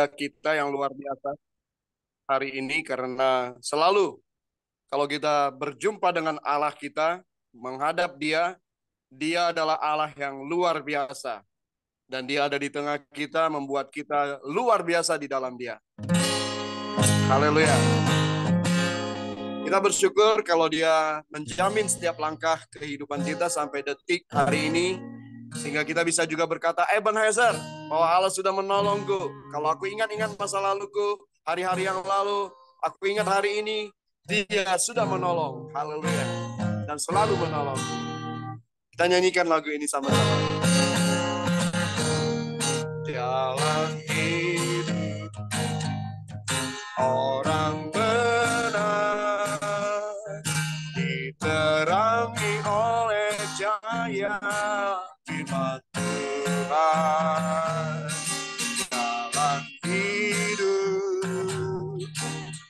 kita yang luar biasa hari ini karena selalu kalau kita berjumpa dengan Allah kita, menghadap Dia, Dia adalah Allah yang luar biasa dan Dia ada di tengah kita membuat kita luar biasa di dalam Dia. Haleluya. Kita bersyukur kalau Dia menjamin setiap langkah kehidupan kita sampai detik hari ini sehingga kita bisa juga berkata, Ebenezer, bahwa Allah sudah menolongku. Kalau aku ingat-ingat masa laluku, hari-hari yang lalu, aku ingat hari ini, Dia sudah menolong. Haleluya. Dan selalu menolong. Kita nyanyikan lagu ini sama-sama. Jalan hidup orang benar diterangi oleh cahaya firman Tuhan. Jalan hidup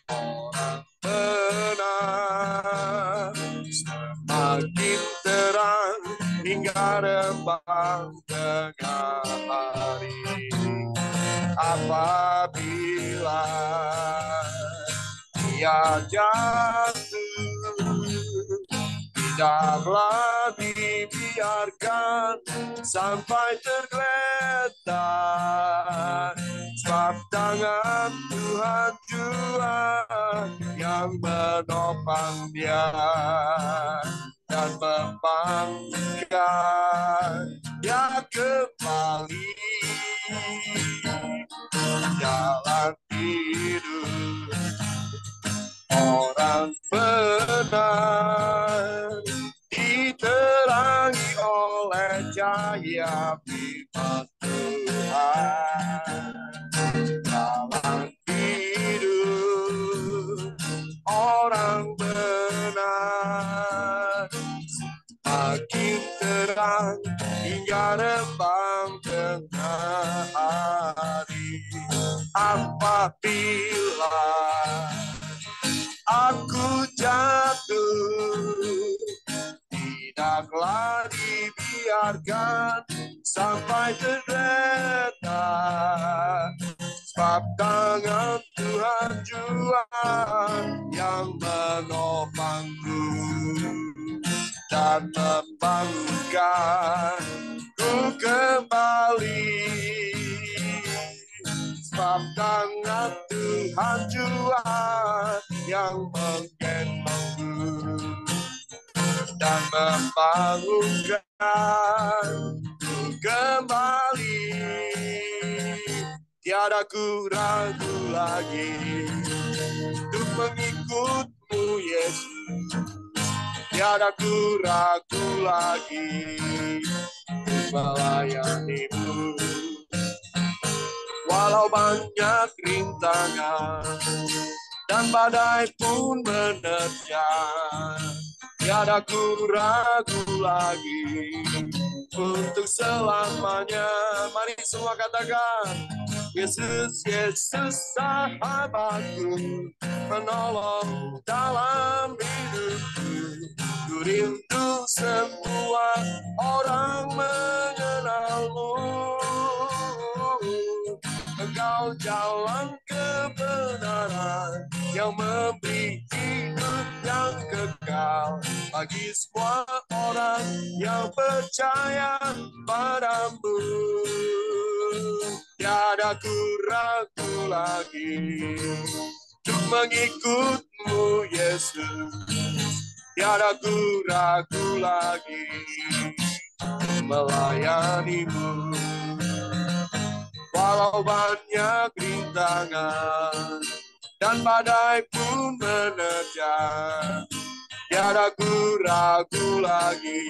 orang benar semakin terang hingga rembang tengah hari. Apabila dia jatuh, tidaklah dibiarkan sampai tergeletak, sebab tangan Tuhan jua yang menopang dia dan membangkitkan dia kembali. Jalan hidup orang benar diterangi oleh cahaya firman Tuhan. Jalan hidup orang benar semakin terang hingga rembang tengah hari. Apabila aku jatuh, tidaklah dibiarkan sampai tergeletak, sebab tangan Tuhan jua yang menopangku dan membangkitkanku kembali. Sebab tangan Tuhan jua yang menggendongku dan membangunkanku kembali. Tiada ku ragu lagi untuk mengikutmu Yesus. Tiada ku ragu lagi untuk melayanimu. Walau banyak rintangan dan badai pun menerjang, tiada ku ragu lagi untuk selamanya. Mari semua katakan, Yesus, Yesus sahabatku, penolong dalam hidupku. Ku rindu semua orang mengenalmu. Engkau jalan kebenaran yang memberi hidup yang kekal bagi semua orang yang percaya padamu. Tiada ku ragu lagi untuk mengikutmu Yesus. Tiada ku ragu lagi melayanimu. Walau banyak rintangan dan badai pun menerjang, tiada ku ragu lagi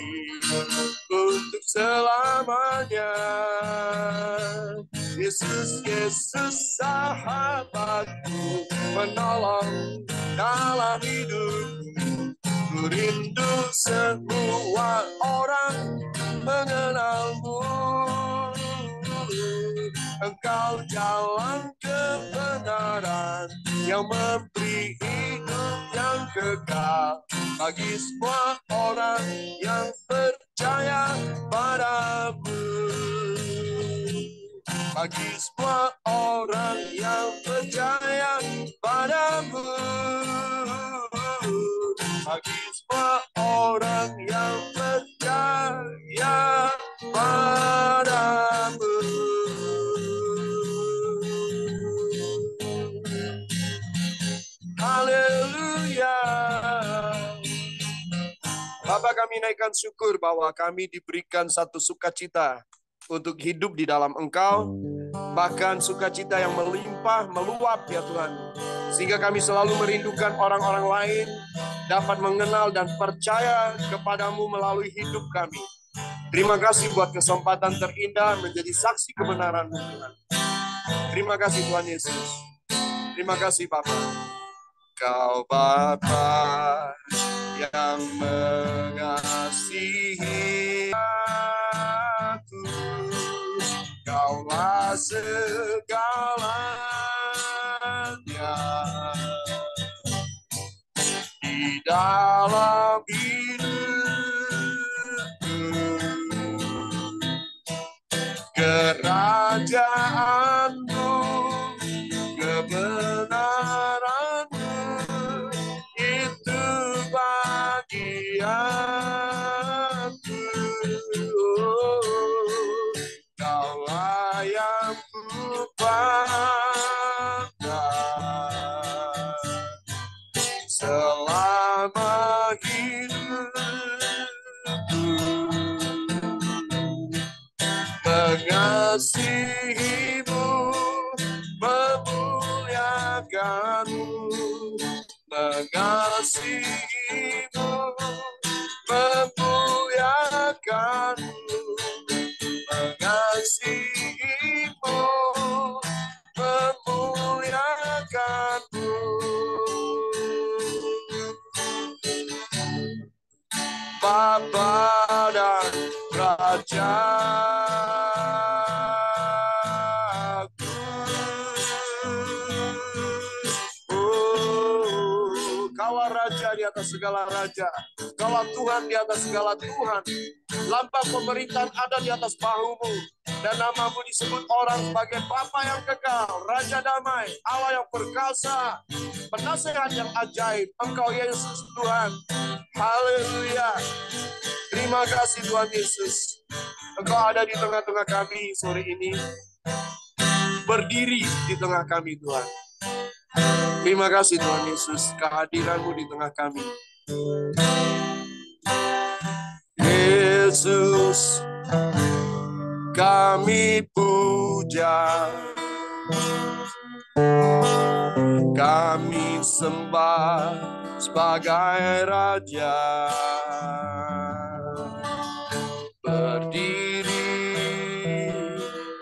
untuk selamanya. Yesus, Yesus sahabatku, menolong dalam hidupku. Ku rindu semua orang mengenalmu. Engkau jalan kebenaran yang memberi hidup yang kekal bagi semua orang yang percaya padamu. bagi semua orang yang percaya padamu, bagi semua orang yang percaya padamu. Haleluya. Bapa, kami naikkan syukur bahwa kami diberikan satu sukacita untuk hidup di dalam Engkau, bahkan sukacita yang melimpah, meluap ya Tuhan. Sehingga kami selalu merindukan orang-orang lain dapat mengenal dan percaya kepadamu melalui hidup kami. Terima kasih buat kesempatan terindah menjadi saksi kebenaran-Mu Tuhan. Terima kasih Tuhan Yesus. Terima kasih Bapa. Kau Bapa yang mengasihi aku, Kaulah segalanya di dalam hidupku. Kerajaan-Mu, kebenaran-Mu, itu bagianku. Kaulah yang ku pandang selama hidupku. Mengasihimu, memuliakanmu, mengasihimu, memuliakanmu, mengasihimu, memuliakanmu. Bapa dan Rajaku, Kaulah Raja di atas segala raja, Kaulah Tuhan di atas segala Tuhan. Lambang pemerintahan ada di atas bahumu, dan namamu disebut orang sebagai Bapa yang kekal, Raja damai, Allah yang perkasa, penasehat yang ajaib. Engkau Yesus Tuhan. Haleluya. Terima kasih Tuhan Yesus. Engkau ada di tengah-tengah kami sore ini. Berdiri di tengah kami Tuhan. Terima kasih Tuhan Yesus, kehadiran-Mu di tengah kami. Yesus, kami puja, kami sembah sebagai Raja. Berdiri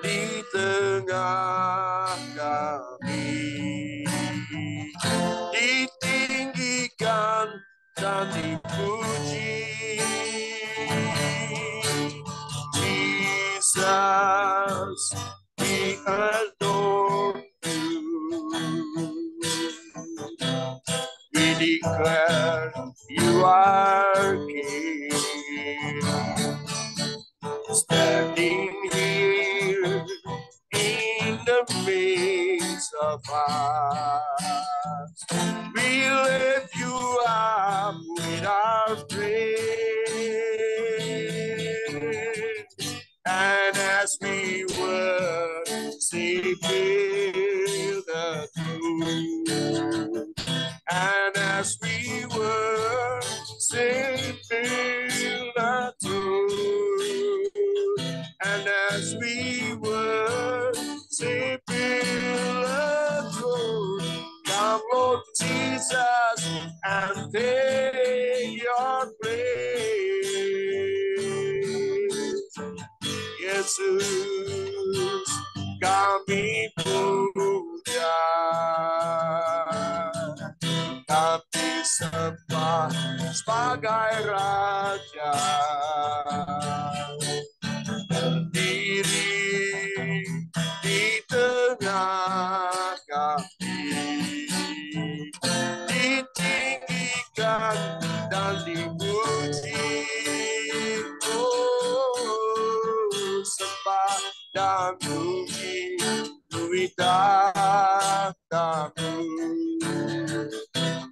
di tengah kami, ditinggikan dan dipuji. Jesus, we adore you. We declare you are King. Standing here in the midst of us, we lift you up with our praise. And as we worship, feel the truth. And as we worship, feel the truth. And as we worship, feel the truth. Come, Lord Jesus, and take your praise. Yesus, kami puja, kami sembah sebagai Raja. Berdiri di tengah kami, ditinggikan dan dipuji. Oh, sembah dan puji tatamu,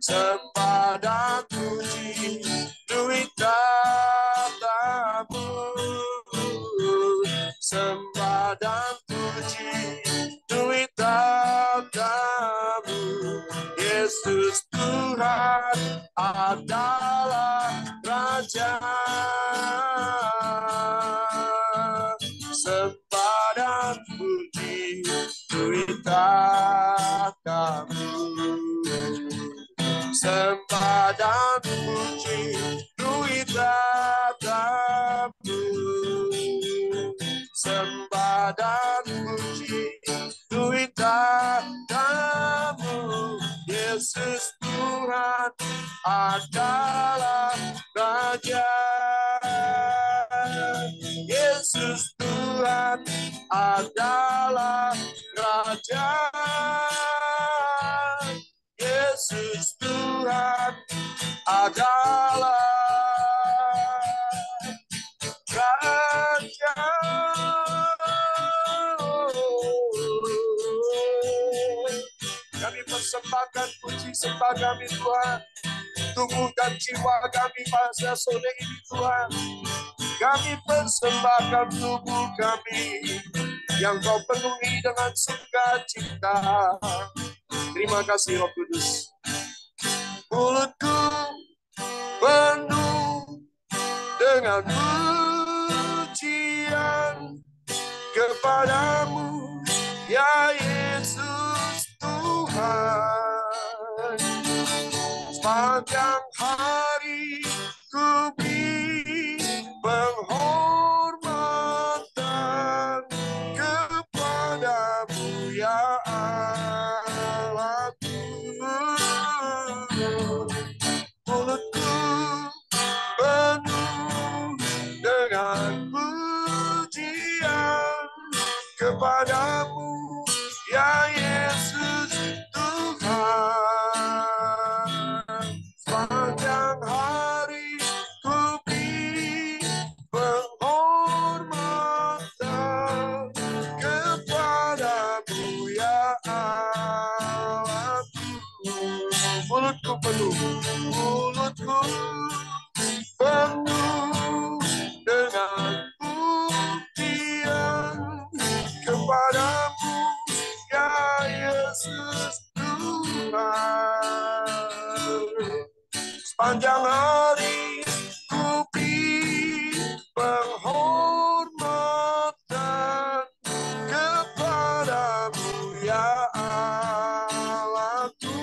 sembah dan puji duit tatamu, sembah dan puji duit tatamu. Yesus Tuhan adalah Raja, sembah dan puji duit tatamu, sembah dan puji duit tatamu, sembah dan puji duit tatamu. Yesus Tuhan adalah Raja, Yesus Tuhan adalah Raja, Yesus Tuhan adalah Raja. Kami persembahkan puji sembah kami Tuhan, tubuh dan jiwa kami pada sore ini Tuhan. Kami persembahkan tubuh kami yang Kau penuhi dengan sukacita. Terima kasih Roh Kudus. Mulutku penuh dengan pujian kepadamu, ya Yesus Tuhan. Sepanjang hari ku beri penghormatan kepadamu, ya Allahku. Mulutku penuh dengan pujian kepadamu, ya Yesus Tuhan. Sepanjang hari ku beri penghormatan kepadamu, ya Allahku. Mulutku penuh dengan pujian kepadamu, ya Yesus Tuhan. Sepanjang hari ku beri penghormatan kepadamu, ya Allahku.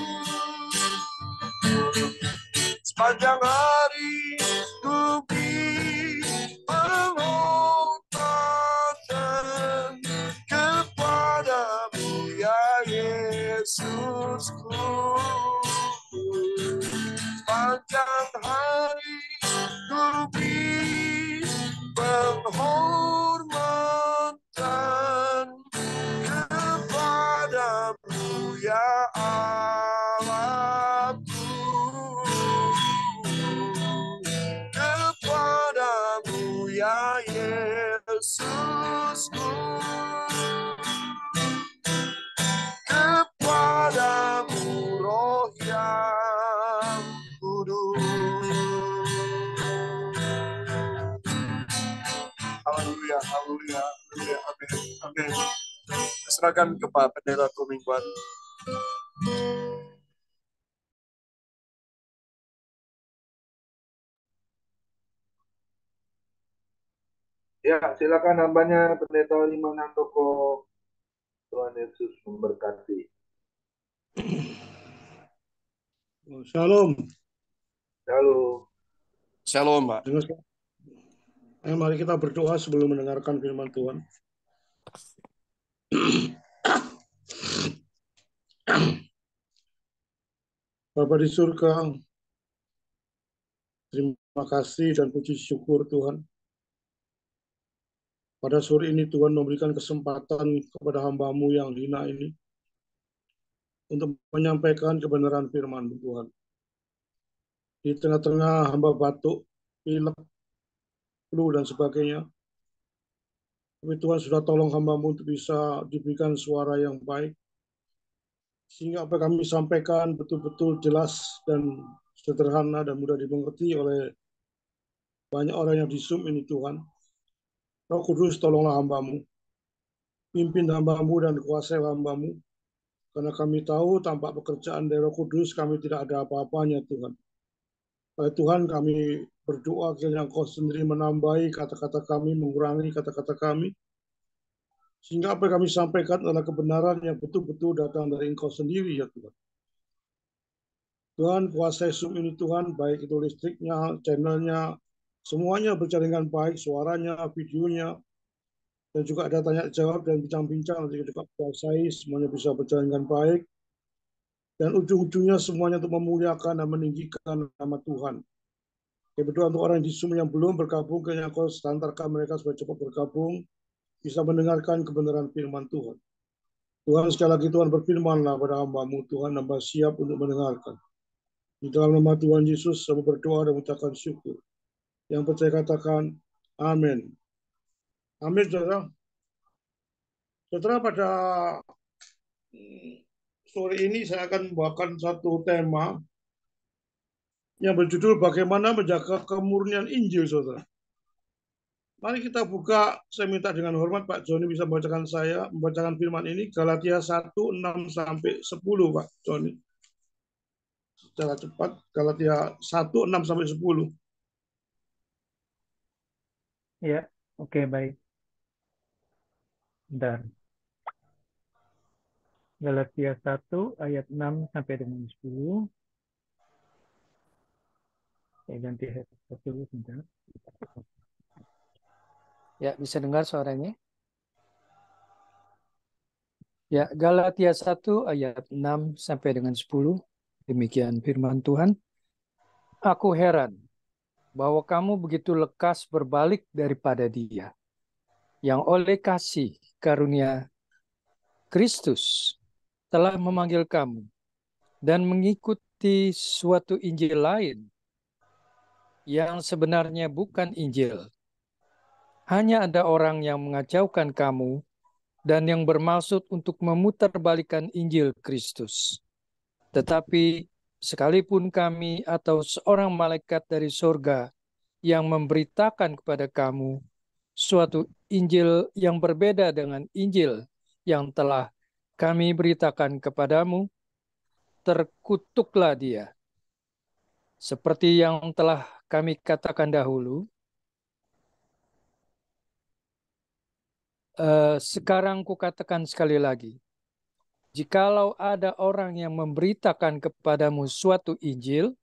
Sepanjang hari ku beri penghormatan kepadamu, ya Yesusku. Sepanjang hari ku beri penghormatan kepadamu, ya Allahku. Kepadamu, ya Yesusku. Kepadamu, Roh yang Kudus. Haleluya, haleluya, haleluya, amin, amin. Serahkan kepada Pendeta Komingwan. Ya, silakan hambanya Pendeta Limanandoko. Tuhan Yesus memberkati. Shalom. Shalom. Shalom, Pak. Mari kita berdoa sebelum mendengarkan firman Tuhan. Bapa di surga, terima kasih dan puji syukur Tuhan. Pada sore ini Tuhan memberikan kesempatan kepada hamba-Mu yang hina ini untuk menyampaikan kebenaran firman Tuhan. Di tengah-tengah hamba batuk, pilek, flu, dan sebagainya, Tapi Tuhan sudah tolong hamba-Mu untuk bisa diberikan suara yang baik, sehingga apa yang kami sampaikan betul-betul jelas dan sederhana dan mudah dimengerti oleh banyak orang yang di Zoom ini Tuhan. Roh Kudus tolonglah hamba-Mu, pimpin hamba-Mu dan kuasai hamba-Mu, karena kami tahu tanpa pekerjaan dari Roh Kudus kami tidak ada apa-apanya Tuhan. Oleh Tuhan kami berdoa kiranya Engkau sendiri menambahi kata-kata kami, mengurangi kata-kata kami, sehingga apa yang kami sampaikan adalah kebenaran yang betul-betul datang dari Engkau sendiri ya Tuhan. Tuhan kuasai Zoom ini Tuhan, baik itu listriknya, channelnya, semuanya berjalan dengan baik, suaranya, videonya, dan juga ada tanya jawab dan bincang-bincang, nanti juga kuasai, semuanya bisa berjalan dengan baik, dan ujung-ujungnya semuanya untuk memuliakan dan meninggikan nama Tuhan. Kami berdoa untuk orang di Zoom yang belum bergabung, kiranya Engkau setantarkan mereka supaya cepat bergabung, bisa mendengarkan kebenaran firman Tuhan. Tuhan, sekali lagi Tuhan berfirmanlah pada hamba-Mu, Tuhan, hamba siap untuk mendengarkan. Di dalam nama Tuhan Yesus, saya berdoa dan mengucapkan syukur. Yang percaya katakan, amin. Amin, saudara. Saudara, pada sore ini saya akan membawakan satu tema yang berjudul bagaimana menjaga kemurnian Injil, saudara. Mari kita buka, saya minta dengan hormat Pak Joni bisa membacakan firman ini, Galatia 1:6-10, Pak Joni. Secara cepat, Galatia 1:6-10. Ya, oke, baik. Bentar. Galatia 1 ayat 6 sampai dengan 10. Saya ganti headset dulu sebentar. Ya, bisa dengar suaranya? Ya, Galatia 1 ayat 6 sampai dengan 10. Demikian firman Tuhan. Aku heran bahwa kamu begitu lekas berbalik daripada Dia, yang oleh kasih karunia Kristus telah memanggil kamu dan mengikuti suatu Injil lain yang sebenarnya bukan Injil. Hanya ada orang yang mengacaukan kamu dan yang bermaksud untuk memutarbalikkan Injil Kristus. Tetapi sekalipun kami atau seorang malaikat dari surga yang memberitakan kepada kamu suatu Injil yang berbeda dengan Injil yang telah kami beritakan kepadamu, terkutuklah dia. Seperti yang telah kami katakan dahulu, sekarang kukatakan sekali lagi, jikalau ada orang yang memberitakan kepadamu suatu Injil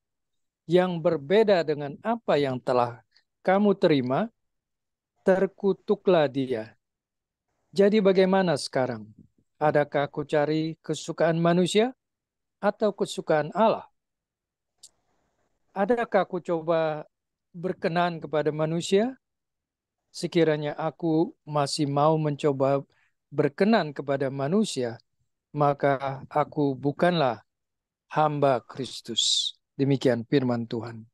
yang berbeda dengan apa yang telah kamu terima, terkutuklah dia. Jadi bagaimana sekarang? Adakah aku cari kesukaan manusia atau kesukaan Allah? Adakah aku coba berkenan kepada manusia? Sekiranya aku masih mau mencoba berkenan kepada manusia, maka aku bukanlah hamba Kristus. Demikian firman Tuhan.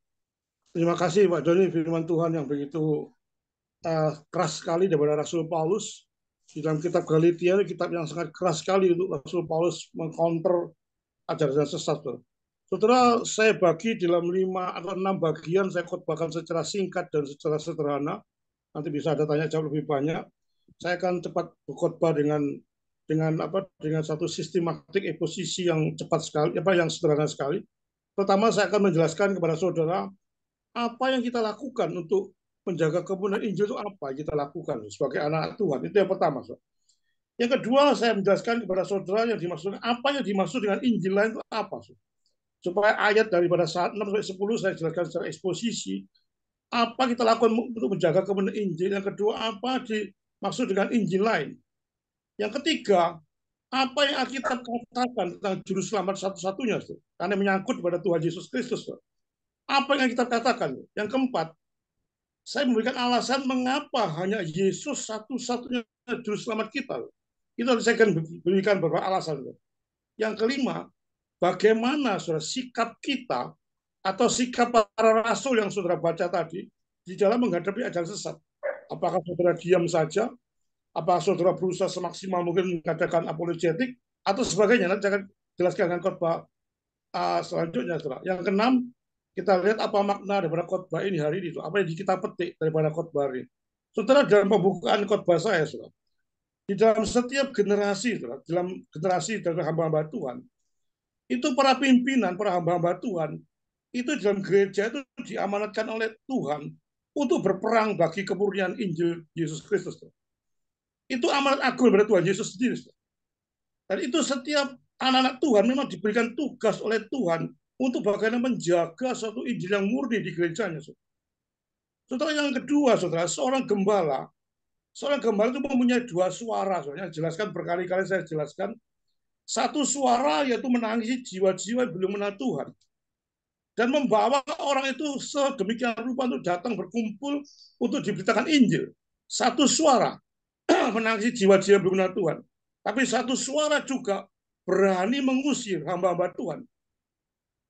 Terima kasih Pak Joni, firman Tuhan yang begitu keras sekali daripada Rasul Paulus. Di dalam kitab Galatia, kitab yang sangat keras sekali untuk Rasul Paulus mengcounter ajaran sesat. Saudara, saya bagi dalam 5 atau 6 bagian, saya khotbahkan secara singkat dan secara sederhana. Nanti bisa ada tanya jawab lebih banyak. Saya akan cepat berkhotbah dengan satu sistematik eksposisi yang cepat sekali, yang sederhana sekali. Pertama, saya akan menjelaskan kepada saudara apa yang kita lakukan untuk menjaga kebenaran Injil itu apa yang kita lakukan sebagai anak Tuhan. Itu yang pertama. Yang kedua, saya menjelaskan kepada saudara apa yang dimaksud dengan Injil lain itu apa. Supaya ayat daripada 6-10 saya jelaskan secara eksposisi apa kita lakukan untuk menjaga kebenaran Injil. Yang kedua, apa dimaksud dengan Injil lain. Yang ketiga, apa yang Alkitab katakan tentang juru selamat satu-satunya, karena menyangkut pada Tuhan Yesus Kristus. Apa yang kita katakan? Yang keempat, saya memberikan alasan mengapa hanya Yesus satu-satunya juru selamat kita. Itu saya akan berikan beberapa alasan. Yang kelima, bagaimana sikap kita atau sikap para rasul yang saudara baca tadi di dalam menghadapi ajaran sesat. Apakah saudara diam saja Apa saudara berusaha semaksimal mungkin mengadakan apologetik atau sebagainya? Nanti akan jelaskan dengan khotbah selanjutnya, saudara. Yang keenam, kita lihat apa makna daripada khotbah ini hari ini, apa yang kita petik daripada khotbah ini. Saudara, dalam pembukaan khotbah saya, saudara, di dalam setiap generasi, saudara, dalam generasi dari hamba-hamba Tuhan, itu para pimpinan, para hamba-hamba Tuhan, itu dalam gereja itu diamanatkan oleh Tuhan untuk berperang bagi kemurnian Injil Yesus Kristus. Itu amanat agung dari Tuhan Yesus sendiri. Dan itu setiap anak-anak Tuhan memang diberikan tugas oleh Tuhan untuk bagaimana menjaga suatu Injil yang murni di gerejanya. Saudara, yang kedua, saudara, seorang gembala itu mempunyai dua suara. Soalnya jelaskan berkali-kali saya jelaskan. Satu suara yaitu menangisi jiwa-jiwa yang belum mengenal Tuhan. Dan membawa orang itu sedemikian rupa untuk datang berkumpul untuk diberitakan Injil. Satu suara menangisi jiwa-jiwa yang belum mengenal Tuhan. Tapi satu suara juga berani mengusir hamba-hamba Tuhan.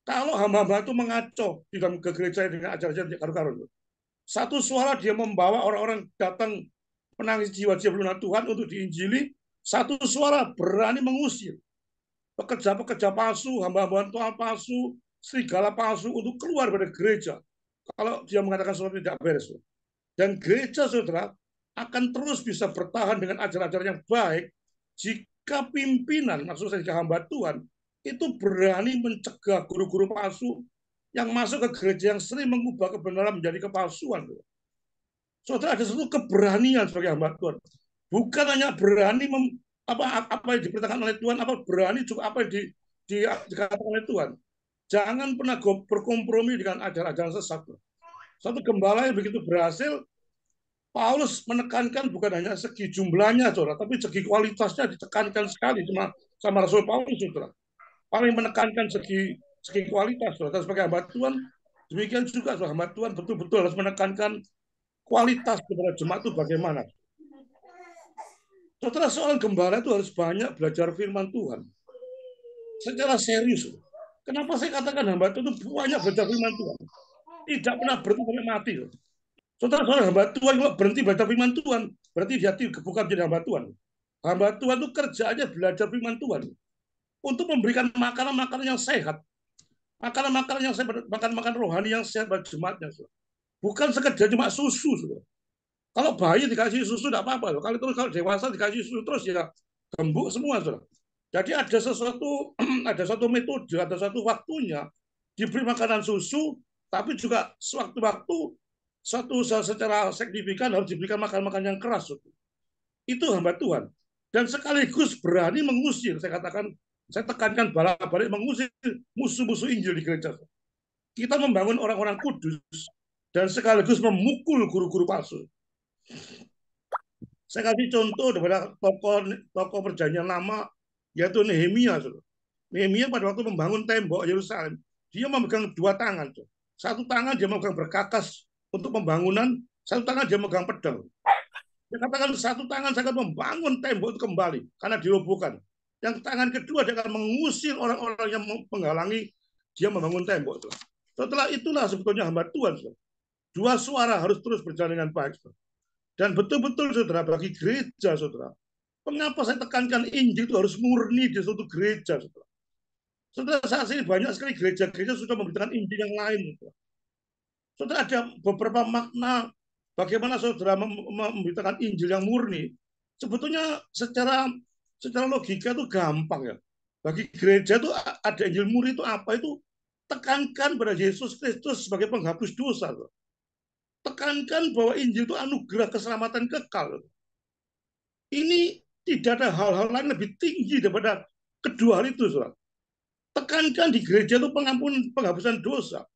Kalau hamba-hamba itu mengaco di dalam gereja dengan ajaran-ajaran karu-karu. Satu suara dia membawa orang-orang datang menangis jiwa-jiwa belum mengenal Tuhan untuk diinjili. Satu suara berani mengusir pekerja-pekerja palsu, hamba-hamba Tuhan palsu, serigala palsu untuk keluar dari gereja. Kalau dia mengatakan sesuatu tidak beres. Dan gereja, saudara, akan terus bisa bertahan dengan ajaran-ajaran yang baik jika pimpinan, maksud saya jika hamba Tuhan, itu berani mencegah guru-guru palsu yang masuk ke gereja yang sering mengubah kebenaran menjadi kepalsuan. Saudara, ada satu keberanian sebagai hamba Tuhan. Bukan hanya berani apa yang diperintahkan oleh Tuhan, apa berani juga apa yang dikatakan oleh Tuhan. Jangan pernah berkompromi dengan ajaran-ajaran sesat. Satu gembala yang begitu berhasil, Paulus menekankan bukan hanya segi jumlahnya, saudara, tapi segi kualitasnya ditekankan sekali sama Rasul Paulus, saudara. Paling menekankan segi kualitas, saudara. Sebagai hamba Tuhan, demikian juga saudara, hamba Tuhan betul-betul harus menekankan kualitas kepada jemaat itu bagaimana. Saudara, seorang gembala itu harus banyak belajar firman Tuhan secara serius. Kenapa saya katakan hamba Tuhan itu banyak belajar firman Tuhan? Tidak pernah berhenti sampai mati. Saudara, hamba Tuhan kalau berhenti baca firman Tuhan, berarti dia bukan menjadi hamba Tuhan. Hamba Tuhan itu kerjanya belajar firman Tuhan untuk memberikan makanan-makanan yang sehat, makanan-makanan yang sehat, makan rohani yang sehat bagi jemaatnya. Bukan sekedar cuma susu. Kalau bayi dikasih susu tidak apa-apa. Kalau dewasa dikasih susu terus ya gembuk semua. Jadi ada satu metode, ada satu waktunya diberi makanan susu, tapi juga sewaktu-waktu secara signifikan harus diberikan makan-makan yang keras. Itu hamba Tuhan. Dan sekaligus berani mengusir, saya tekankan balik mengusir musuh-musuh Injil di gereja. Kita membangun orang-orang kudus dan sekaligus memukul guru-guru palsu. Saya kasih contoh daripada tokoh perjanjian lama, yaitu Nehemia. Nehemia pada waktu membangun tembok Yerusalem, dia memegang dua tangan. Satu tangan dia memegang berkakas untuk pembangunan, satu tangan dia memegang pedang. Dia katakan satu tangan saya akan membangun tembok itu kembali karena dirobohkan. Yang tangan kedua dia akan mengusir orang-orang yang menghalangi dia membangun tembok itu. Setelah itulah sebetulnya hamba Tuhan. Dua suara harus terus berjalan dengan baik. Dan betul-betul saudara, bagi gereja saudara, mengapa saya tekankan Injil itu harus murni di suatu gereja saudara. Saudara, saat ini banyak sekali gereja-gereja sudah memberitakan Injil yang lain. Saudara, ada beberapa makna bagaimana saudara memberitakan Injil yang murni. Sebetulnya secara logika itu gampang ya. Bagi gereja itu ada Injil murni itu apa? Itu tekankan pada Yesus Kristus sebagai penghapus dosa. Tekankan bahwa Injil itu anugerah keselamatan kekal. Ini tidak ada hal-hal lain lebih tinggi daripada kedua hal itu, saudara. Tekankan di gereja itu penghapusan dosa.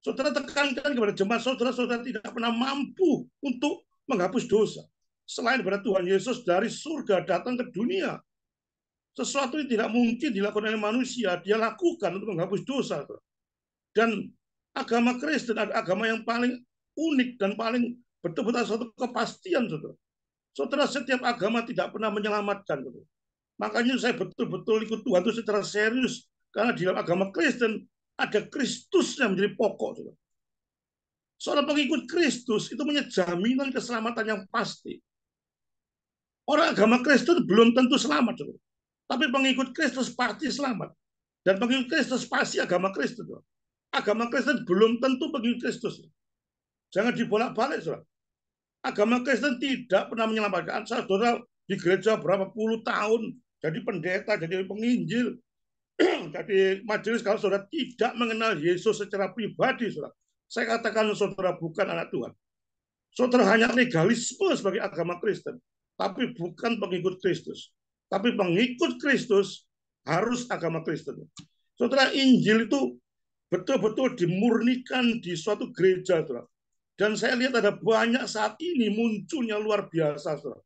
Saudara, tekankan kepada jemaat saudara tidak pernah mampu untuk menghapus dosa. Selain daripada Tuhan Yesus dari surga datang ke dunia. Sesuatu yang tidak mungkin dilakukan oleh manusia, dia lakukan untuk menghapus dosa. Dan agama Kristen adalah agama yang paling unik dan paling betul-betul suatu kepastian, saudara. Saudara, setiap agama tidak pernah menyelamatkan, saudara. Makanya saya betul-betul ikut Tuhan itu secara serius, karena di dalam agama Kristen ada Kristus yang menjadi pokok, saudara. Seorang pengikut Kristus itu punya jaminan keselamatan yang pasti. Orang agama Kristen belum tentu selamat, saudara. Tapi pengikut Kristus pasti selamat. Dan pengikut Kristus pasti agama Kristen. Saudara. Agama Kristen belum tentu pengikut Kristus. Jangan dibolak-balik, saudara. Agama Kristen tidak pernah menyelamatkan. Saudara di gereja berapa puluh tahun, jadi pendeta, jadi penginjil, jadi majelis, kalau saudara tidak mengenal Yesus secara pribadi, saudara, saya katakan saudara bukan anak Tuhan. Saudara hanya legalisme sebagai agama Kristen, tapi bukan pengikut Kristus. Tapi pengikut Kristus harus agama Kristen. Saudara, Injil itu betul-betul dimurnikan di suatu gereja, saudara. Dan saya lihat ada banyak saat ini munculnya luar biasa, saudara.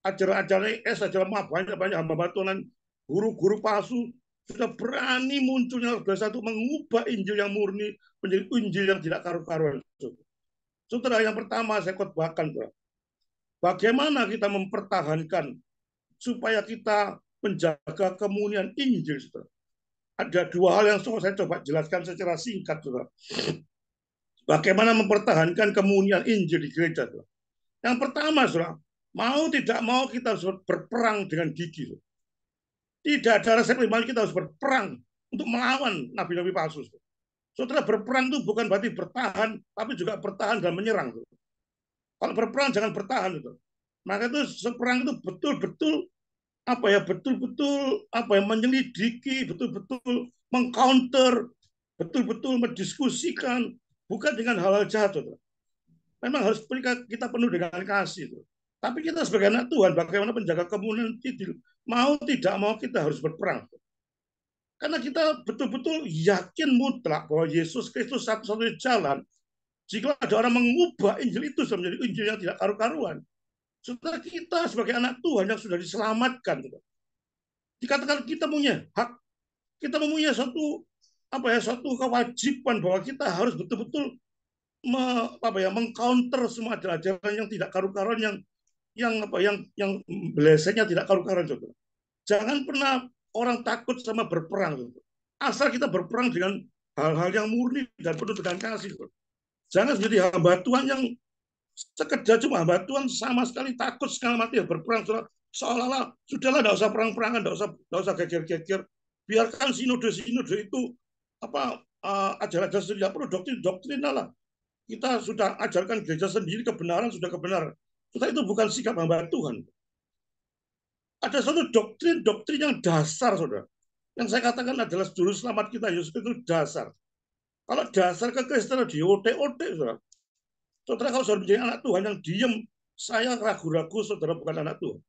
Ajaran-ajaran ajaran banyak hamba Tuhan, guru-guru palsu sudah berani munculnya luar biasa untuk mengubah Injil yang murni menjadi Injil yang tidak karu-karuan. Saudara, yang pertama saya khotbahkan, saudara. Bagaimana kita mempertahankan supaya kita menjaga kemunian Injil, saudara. Ada dua hal yang saya coba jelaskan secara singkat, saudara. Bagaimana mempertahankan kemunian Injil di gereja, saudara. Yang pertama, saudara, mau tidak mau kita harus berperang dengan gigi. Saudara. Tidak ada resep lain, kita harus berperang untuk melawan nabi-nabi palsu. Saudara, berperang itu bukan berarti bertahan, tapi juga bertahan dan menyerang. Saudara. Kalau berperang jangan bertahan, saudara. Maka itu perang itu betul-betul menyelidiki, betul-betul mengcounter, betul-betul mendiskusikan, bukan dengan hal-hal jahat, saudara. Memang harus kita penuh dengan kasih, saudara. Tapi kita sebagai anak Tuhan, bagaimana menjaga kemunian Injil, mau tidak mau kita harus berperang. Karena kita betul-betul yakin mutlak bahwa Yesus Kristus satu-satunya jalan. Jika ada orang mengubah Injil itu menjadi Injil yang tidak karu-karuan, saudara, kita sebagai anak Tuhan yang sudah diselamatkan, saudara. Dikatakan kita punya hak, kita mempunyai suatu kewajiban bahwa kita harus betul-betul mengcounter semua ajaran-ajaran yang tidak karu-karuan, yang melesetnya tidak karu-karuan, saudara. Jangan pernah orang takut sama berperang, saudara. Asal kita berperang dengan hal-hal yang murni dan penuh dengan kasih, saudara. Jangan menjadi hamba Tuhan yang sekedar cuma hamba Tuhan sama sekali takut sekali mati berperang, saudara. Seolah-olah sudahlah, tidak usah perang-perangan, tidak usah geger-geger. Biarkan sinode itu ajaran-ajaran tidak perlu doktrin lah. Kita sudah ajarkan gereja sendiri kebenaran, sudah kebenaran. Kita itu bukan sikap hamba Tuhan. Ada suatu doktrin yang dasar, saudara. Yang saya katakan adalah juru selamat kita, Yesus itu dasar. Kalau dasar kekristenan di otek-otek, saudara. Saudara, kalau saudara menjadi anak Tuhan yang diam, saya ragu-ragu saudara bukan anak Tuhan.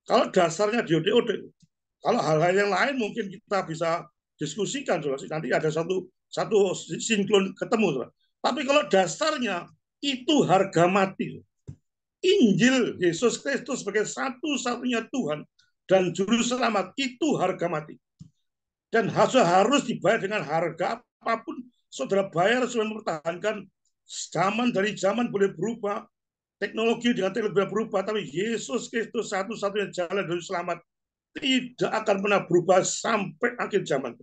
Kalau dasarnya di otek-otek. Kalau hal-hal yang lain mungkin kita bisa diskusikan, saudara. Nanti ada satu sinkron ketemu, saudara. Tapi kalau dasarnya itu harga mati. Injil Yesus Kristus sebagai satu-satunya Tuhan dan juru selamat itu harga mati. Dan harus dibayar dengan harga apapun. Saudara bayar supaya mempertahankan dari zaman boleh berubah, teknologi dengan teknologi berubah, tapi Yesus Kristus satu-satunya jalan juru selamat tidak akan pernah berubah sampai akhir zaman.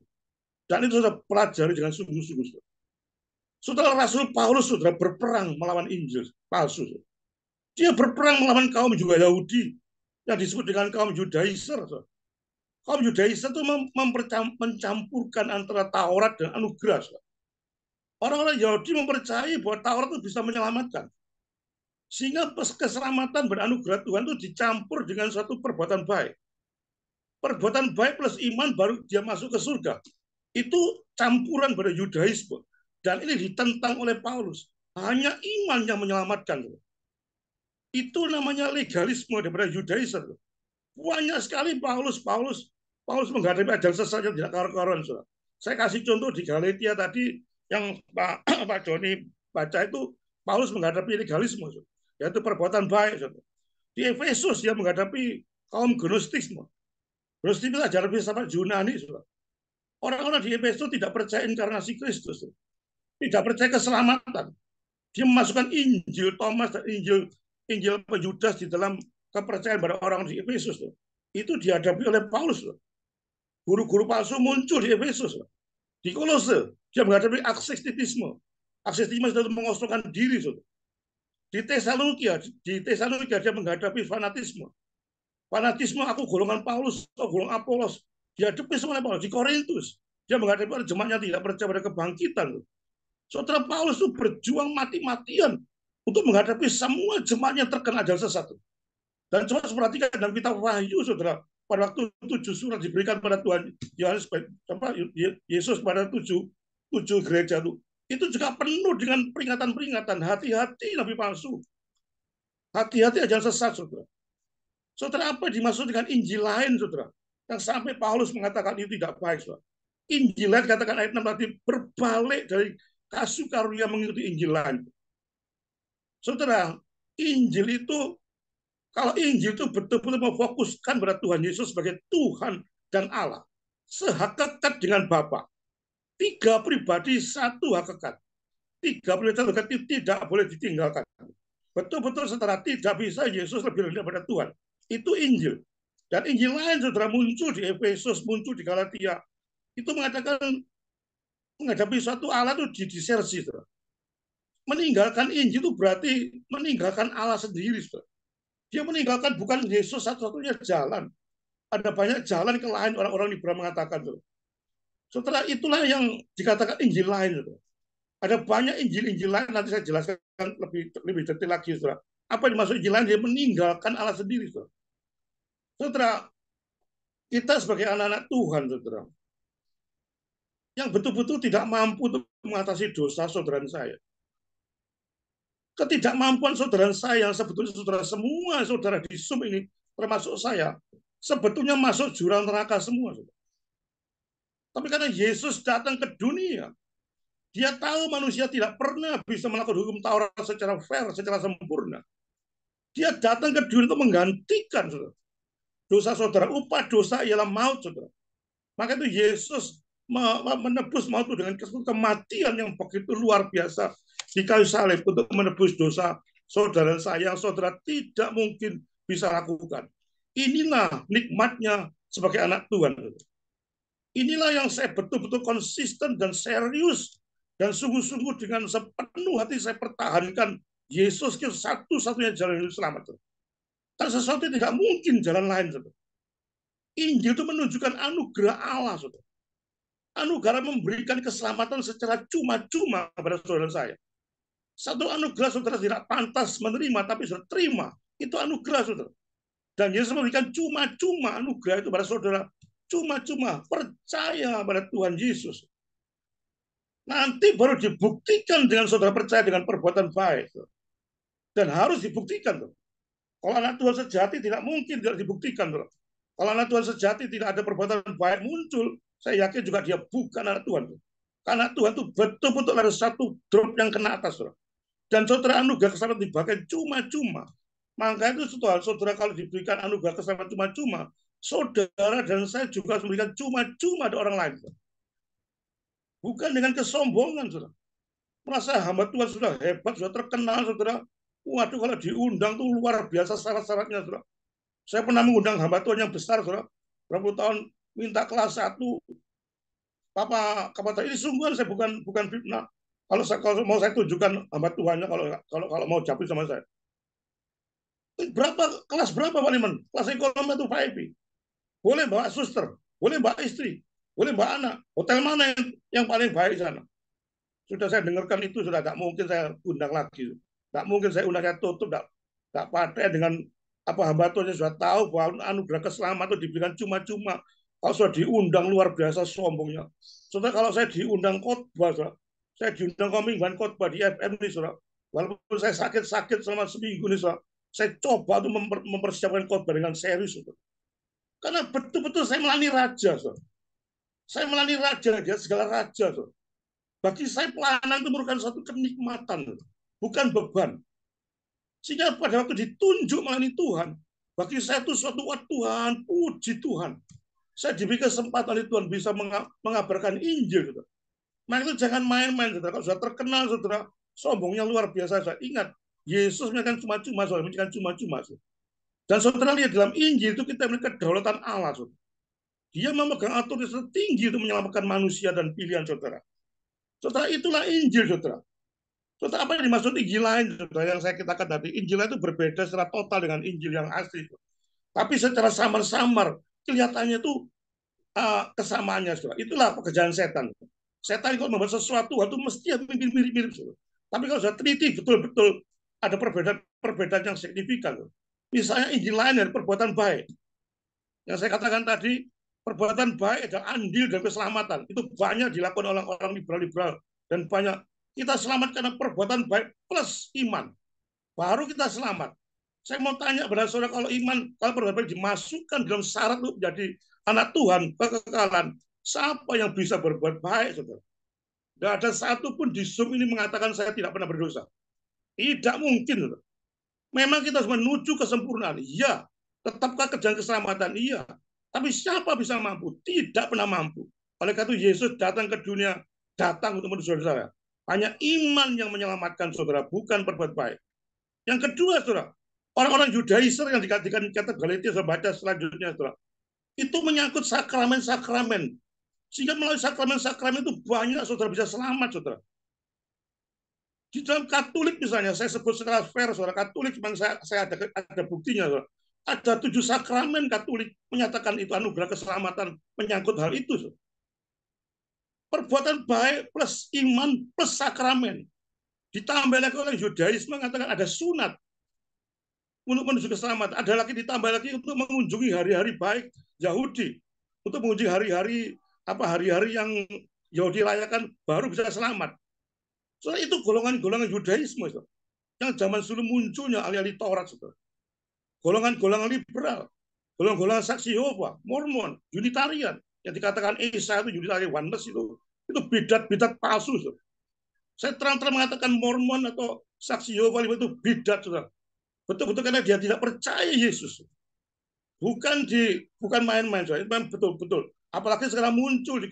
Dan itu sudah pelajari dengan sungguh-sungguh. Saudara, Rasul Paulus sudah berperang melawan Injil palsu. Dia berperang melawan kaum Yahudi yang disebut dengan kaum Judaizer. Kaum Judaizer itu mencampurkan antara Taurat dan anugerah. Orang-orang Yahudi mempercayai bahwa Taurat itu bisa menyelamatkan. Sehingga keselamatan beranugerah Tuhan itu dicampur dengan suatu perbuatan baik. Perbuatan baik plus iman baru dia masuk ke surga. Itu campuran pada Yudaisme. Dan ini ditentang oleh Paulus. Hanya iman yang menyelamatkan. Itu namanya legalisme daripada Yudaizer. Banyak sekali Paulus menghadapi ajaran sesat yang tidak karu-karuan. Saya kasih contoh di Galatia tadi yang Pak Joni baca itu, Paulus menghadapi legalisme, yaitu perbuatan baik. Di Efesus dia menghadapi kaum Gnostisme. Gnostisme itu ajaran filsafat Yunani. Orang-orang di Efesus tidak percaya inkarnasi Kristus, tidak percaya keselamatan. Dia memasukkan Injil Thomas dan Injil Yudas di dalam kepercayaan pada orang di Efesus. Itu dihadapi oleh Paulus. Guru-guru palsu muncul di Efesus. Di Kolose dia menghadapi aksesitisme. Aksesitisme itu mengosongkan diri. Di Tesalonika dia menghadapi fanatisme. Fanatisme aku golongan Paulus, aku golongan Apolos. Dihadapi semuanya Paulus di Korintus. Dia menghadapi jemaatnya tidak percaya pada kebangkitan. Saudara Paulus itu berjuang mati-matian untuk menghadapi semua jemaatnya terkena ajaran sesat. Dan coba perhatikan dalam kitab Wahyu, saudara, pada waktu 7 surat diberikan pada Tuhan Yesus pada tujuh gereja itu juga penuh dengan peringatan-peringatan. Hati-hati nabi palsu, hati-hati ajaran sesat, saudara. Saudara, apa dimaksud dengan Injil lain, saudara? Yang sampai Paulus mengatakan itu tidak baik, saudara. Injil lain, katakan ayat 6 tadi, berbalik dari kasih karunia mengikuti Injil lain. Saudara, Injil itu, kalau Injil itu betul-betul memfokuskan pada Tuhan Yesus sebagai Tuhan dan Allah, sehakikat dengan Bapa. 3 pribadi, 1 hakikat. 3 pribadi, 1 hakikat itu tidak boleh ditinggalkan. Betul-betul, saudara, tidak bisa Yesus lebih rendah pada Tuhan. Itu Injil. Dan Injil lain, saudara, muncul di Efesus, muncul di Galatia. Itu mengatakan menghadapi suatu Allah itu disersi, saudara. Meninggalkan Injil itu berarti meninggalkan Allah sendiri, saudara. Dia meninggalkan bukan Yesus satu-satunya jalan. Ada banyak jalan ke lain, orang-orang liberal mengatakan, saudara. Saudara, itulah yang dikatakan Injil lain, saudara. Ada banyak Injil-Injil lain, nanti saya jelaskan lebih detail lagi, saudara. Apa yang dimaksud Injil lain? Dia meninggalkan Allah sendiri, saudara. Saudara, kita sebagai anak-anak Tuhan, saudara, yang betul-betul tidak mampu untuk mengatasi dosa saudara saya. Ketidakmampuan saudara saya, yang sebetulnya saudara semua, saudara di Zoom ini, termasuk saya, sebetulnya masuk jurang neraka semua, saudara. Tapi karena Yesus datang ke dunia, dia tahu manusia tidak pernah bisa melakukan hukum Taurat secara fair, secara sempurna. Dia datang ke dunia untuk menggantikan, saudara, dosa saudara. Upah dosa ialah maut, saudara. Maka itu Yesus menebus maut itu dengan kematian yang begitu luar biasa di kayu salib untuk menebus dosa saudara saya yang saudara tidak mungkin bisa lakukan. Inilah nikmatnya sebagai anak Tuhan. Inilah yang saya betul-betul konsisten dan serius dan sungguh-sungguh dengan sepenuh hati saya pertahankan Yesus itu satu-satunya jalan hidup selamat. Karena sesuatu tidak mungkin jalan lain, saudara. Injil itu menunjukkan anugerah Allah, saudara. Anugerah memberikan keselamatan secara cuma-cuma kepada saudara saya. Satu anugerah saudara tidak pantas menerima, tapi saudara terima. Itu anugerah, saudara. Dan Yesus memberikan cuma-cuma anugerah itu pada saudara. Cuma-cuma percaya pada Tuhan Yesus. Nanti baru dibuktikan dengan saudara percaya dengan perbuatan baik. Saudara. Dan harus dibuktikan. Saudara. Kalau anak Tuhan sejati tidak mungkin tidak dibuktikan. Saudara. Kalau anak Tuhan sejati tidak ada perbuatan baik muncul, saya yakin juga dia bukan anak Tuhan. Karena Tuhan itu betul-betul ada satu drop yang kena atas. Saudara. Dan saudara anugerah keselamatan dibagikan cuma-cuma. Maka itu saudara kalau diberikan anugerah keselamatan cuma-cuma, saudara dan saya juga harus memberikan cuma-cuma ada orang lain. Saudara. Bukan dengan kesombongan, saudara. Merasa hamba Tuhan sudah hebat, sudah terkenal, saudara. Waduh, kalau diundang tuh luar biasa syarat-syaratnya, saudara. Saya pernah mengundang hamba Tuhan yang besar, saudara. Berapa tahun minta kelas 1. Papa kata ini sungguhan saya bukan fitnah. Kalau mau saya tunjukkan hamba Tuhannya kalau mau japri sama saya. Kelas berapa Pak Liman? Kelas ekonomi itu VIP. Boleh bawa suster, boleh bawa istri, boleh bawa anak. Hotel mana yang paling baik sana? Sudah saya dengarkan itu sudah tak mungkin saya undang lagi. Tak mungkin saya undang, saya tutup, tak pakai dengan apa hamba Tuhan sudah tahu bahwa anugerah keselamatan itu diberikan cuma-cuma. Kalau sudah diundang luar biasa sombongnya. Saudara, kalau saya diundang khotbah, saya diundang komitmen khotbah di FM ini, saudara. Walaupun saya sakit-sakit selama seminggu ini, saudara, saya coba untuk mempersiapkan khotbah dengan serius, saudara. Karena betul-betul saya melayani raja, saudara. Saya melayani raja, dia segala raja, saudara. Bagi saya pelayanan itu merupakan suatu kenikmatan, saudara. Bukan beban. Sehingga pada waktu ditunjuk melayani Tuhan, bagi saya itu suatu Tuhan, puji Tuhan. Saya diberi kesempatan oleh Tuhan bisa mengabarkan Injil. Saudara. Maka itu jangan main-main, saudara. Kalau sudah terkenal, saudara, sombongnya luar biasa. Saudara. Ingat, Yesus menyatakan cuma-cuma, saudara. Menyatakan cuma-cuma. Saudara. Dan saudara lihat dalam Injil itu kita melihat kedaulatan Allah. Saudara. Dia memegang otoritas tinggi untuk menyelamatkan manusia dan pilihan saudara. Saudara, itulah Injil, saudara. Saudara, apa yang dimaksud Injil lain, saudara, yang saya katakan tadi? Injil itu berbeda secara total dengan Injil yang asli. Tapi secara samar-samar kelihatannya itu kesamaannya, saudara. Itulah pekerjaan setan. Setan kalau membuat sesuatu itu mesti mirip-mirip, saudara. Tapi kalau sudah teliti betul-betul ada perbedaan yang signifikan. Misalnya Injil lain dari perbuatan baik. Yang saya katakan tadi, perbuatan baik adalah andil dan keselamatan. Itu banyak dilakukan oleh orang liberal-liberal. Dan banyak kita selamat karena perbuatan baik plus iman. Baru kita selamat. Saya mau tanya pada saudara, kalau iman, kalau perbuatan baik dimasukkan dalam syarat untuk menjadi anak Tuhan, kekekalan, siapa yang bisa berbuat baik, saudara? Tidak ada satupun di Zoom ini mengatakan saya tidak pernah berdosa. Tidak mungkin, saudara. Memang kita harus menuju kesempurnaan. Iya. Tetapkah kerjaan keselamatan? Iya. Tapi siapa bisa mampu? Tidak pernah mampu. Oleh karena itu Yesus datang ke dunia, datang untuk menuju saudara. Hanya iman yang menyelamatkan saudara, bukan berbuat baik. Yang kedua, saudara, orang-orang Yudaiser yang dikatakan kitab Galatia, saya baca selanjutnya, saudara, itu menyangkut sakramen-sakramen. Sehingga melalui sakramen-sakramen itu banyak saudara bisa selamat, saudara. Di dalam Katolik misalnya, saya sebut secara fair, saudara, Katolik memang saya ada buktinya, saudara. Ada 7 sakramen Katolik menyatakan itu anugerah keselamatan menyangkut hal itu, saudara. Perbuatan baik plus iman plus sakramen. Ditambah lagi oleh Yudaisme mengatakan ada sunat untuk menuju keselamatan. Ada lagi ditambah lagi untuk mengunjungi hari-hari baik Yahudi, untuk mengunjungi hari-hari yang Yahudi rayakan baru bisa selamat. Soalnya itu golongan-golongan Yudaisme, saudara, yang zaman dulu munculnya alih-alih Taurat, saudara. Golongan-golongan liberal, golongan-golongan saksi Yehova, Mormon, Unitarian, yang dikatakan Esa itu Unitarian Oneness itu bidat-bidat palsu, saudara. Saya terang-terang mengatakan Mormon atau saksi Yehova itu bidat, saudara. Betul-betul karena dia tidak percaya Yesus. Bukan main-main, saudara. Memang betul-betul. Apalagi sekarang muncul di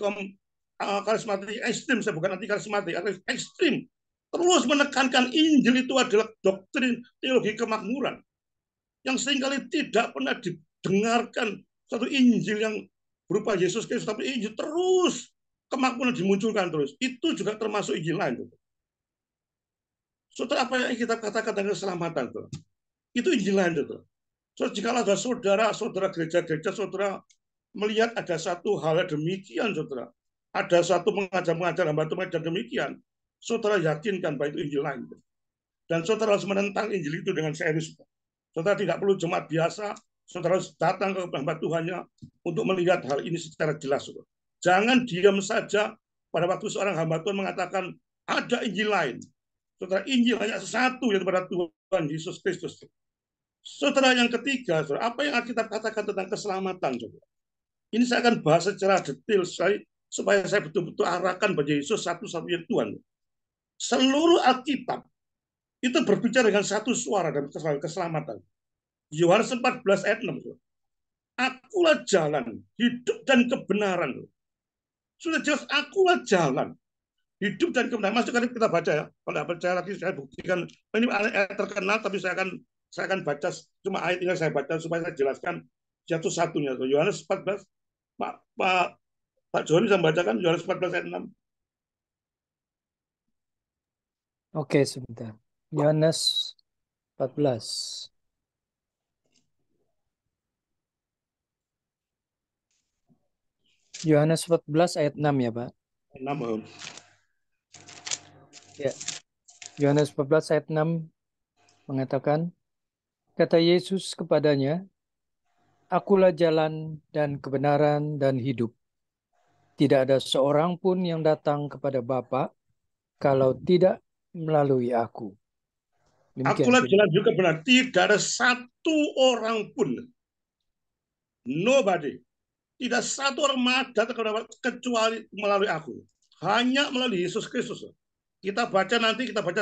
karismatik ekstrim, saya bukan anti karismatik, ekstrim. Terus menekankan Injil itu adalah doktrin teologi kemakmuran. Yang seringkali tidak pernah didengarkan satu Injil yang berupa Yesus Kristus, tapi Injil terus kemakmuran dimunculkan terus. Itu juga termasuk Injil lain. Saudara, apa yang kita katakan tentang keselamatan, saudara? Itu Injil lain, saudara. So, jika ada saudara gereja-gereja, saudara melihat ada satu hal demikian, saudara, ada satu mengajar hamba Tuhan dan demikian, saudara yakinkan bahwa itu Injil lain. Dan saudara harus menentang Injil itu dengan serius. Saudara tidak perlu jemaat biasa, saudara harus datang ke hamba Tuhannya untuk melihat hal ini secara jelas, saudara. Jangan diam saja pada waktu seorang hamba Tuhan mengatakan ada Injil lain. Saudara, Injil hanya satu, yaitu pada Tuhan Yesus Kristus. Saudara, yang ketiga, saudara, apa yang Alkitab katakan tentang keselamatan, saudara? Ini saya akan bahas secara detail supaya saya betul-betul arahkan pada Yesus satu-satunya Tuhan. Seluruh Alkitab itu berbicara dengan satu suara dan keselamatan. Yohanes 14 ayat 6. Akulah jalan, hidup dan kebenaran. Sudah jelas, akulah jalan, hidup dan kebenaran. Masuk kan kita baca ya. Kalau tidak percaya lagi saya buktikan. Ini ayat terkenal, tapi saya akan baca cuma ayat ini saya baca supaya saya jelaskan satu-satunya. Yohanes 14. Pak Joni bisa membacakan Yohanes 14 ayat 6. Oke, sebentar. Yohanes 14. Yohanes 14 ayat 6 ya, Pak? 6, Om. Ya. Yohanes 14 ayat 6 mengatakan, kata Yesus kepadanya, akulah jalan dan kebenaran dan hidup. Tidak ada seorang pun yang datang kepada Bapa kalau tidak melalui aku. Demikian. Akulah jalan juga benar. Tidak ada satu orang pun. Nobody. Tidak satu orang datang kecuali melalui aku. Hanya melalui Yesus Kristus. Kita baca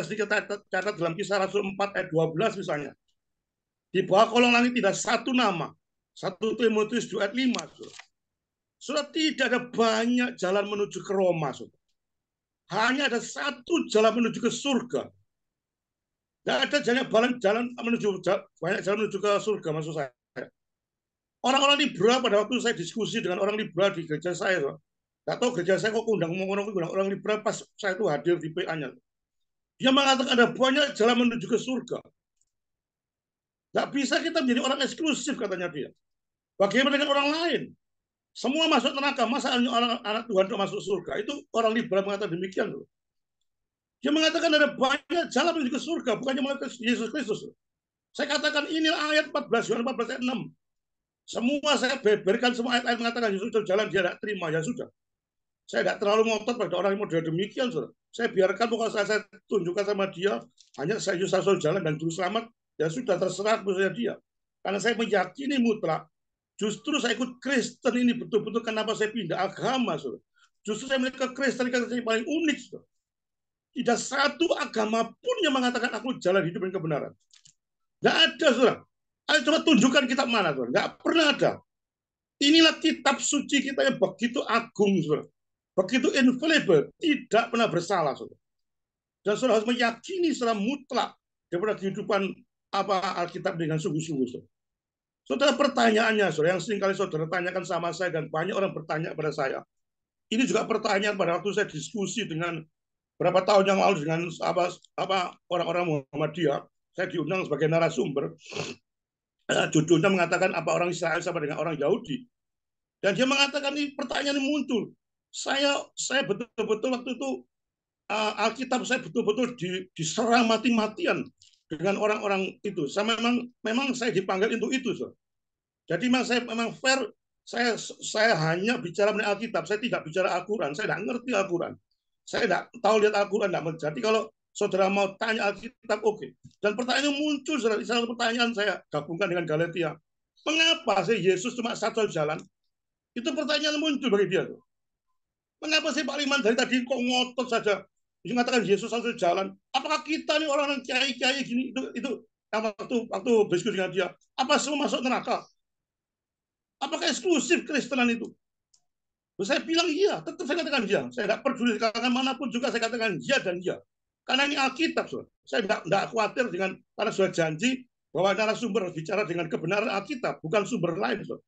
sedikit catat dalam Kisah Rasul 4 ayat 12 misalnya. Di bawah kolong langit tidak satu nama. 1 Timotius 2 ayat 5. Sudah tidak ada banyak jalan menuju ke Roma. Saudara. Hanya ada satu jalan menuju ke surga. Tidak ada banyak jalan menuju ke surga, maksud saya. Orang-orang liberal pada waktu saya diskusi dengan orang liberal di gereja saya, nggak tahu gereja saya kok undang orang liberal pas saya itu hadir di PA-nya. Dia mengatakan ada banyak jalan menuju ke surga. Nggak bisa kita menjadi orang eksklusif, katanya dia. Bagaimana dengan orang lain? Semua masuk neraka, masa orang anak Tuhan itu masuk surga? Itu orang liberal mengatakan demikian. Loh. Dia mengatakan ada banyak jalan menuju ke surga, bukannya melalui Yesus Kristus. Saya katakan ini ayat 14, Yohanes 14 ayat 6. Semua saya beberkan semua ayat-ayat mengatakan Yesus jalan, dia tidak terima, ya sudah. Saya tidak terlalu ngotot pada orang yang model demikian, saudara. Saya biarkan pokoknya saya tunjukkan sama dia, hanya saya Yesus jalan dan juru selamat, ya sudah terserah kepada dia. Karena saya meyakini mutlak, justru saya ikut Kristen ini betul-betul kenapa saya pindah agama, saudara. Justru saya melihat ke Kristen yang paling unik, saudara. Tidak satu agama pun yang mengatakan aku jalan hidup dan kebenaran. Tidak ada, saudara. Ayo coba tunjukkan kitab mana, saudara. Tidak pernah ada. Inilah kitab suci kita yang begitu agung, saudara. Begitu infallible, tidak pernah bersalah, saudara. Dan saudara harus meyakini secara mutlak daripada kehidupan Alkitab dengan sungguh-sungguh, saudara. Saudara, pertanyaannya, saudara, yang seringkali saudara tanyakan sama saya dan banyak orang bertanya kepada saya. Ini juga pertanyaan pada waktu saya diskusi dengan berapa tahun yang lalu dengan orang-orang Muhammadiyah. Saya diundang sebagai narasumber. Judulnya mengatakan apa orang Israel sama dengan orang Yahudi. Dan dia mengatakan ini pertanyaan ini muncul. Saya betul-betul waktu itu Alkitab saya betul-betul diserang mati-matian dengan orang-orang itu. Saya memang saya dipanggil untuk itu, so. Jadi memang fair. Saya hanya bicara mengenai Alkitab. Saya tidak bicara Al-Quran. Saya tidak ngerti Al-Quran. Saya tidak tahu lihat Al-Quran. Jadi kalau saudara mau tanya Alkitab, oke. Dan pertanyaan muncul, saudara. Salah pertanyaan saya gabungkan dengan Galatia. Mengapa sih Yesus cuma satu jalan? Itu pertanyaan muncul bagi dia, so. Mengapa sih Pak Liman dari tadi kok ngotot saja mengatakan Yesus satu jalan? Apakah kita nih orang kiai-kiai gini itu waktu diskusi dengan dia, apa semua masuk neraka? Apakah eksklusif Kristenan itu? Saya bilang iya, tetap saya katakan iya. Saya tidak peduli kalangan manapun juga saya katakan iya dan iya. Karena ini Alkitab, so. Saya tidak khawatir dengan karena sudah janji bahwa narasumber bicara dengan kebenaran Alkitab, bukan sumber lain, so.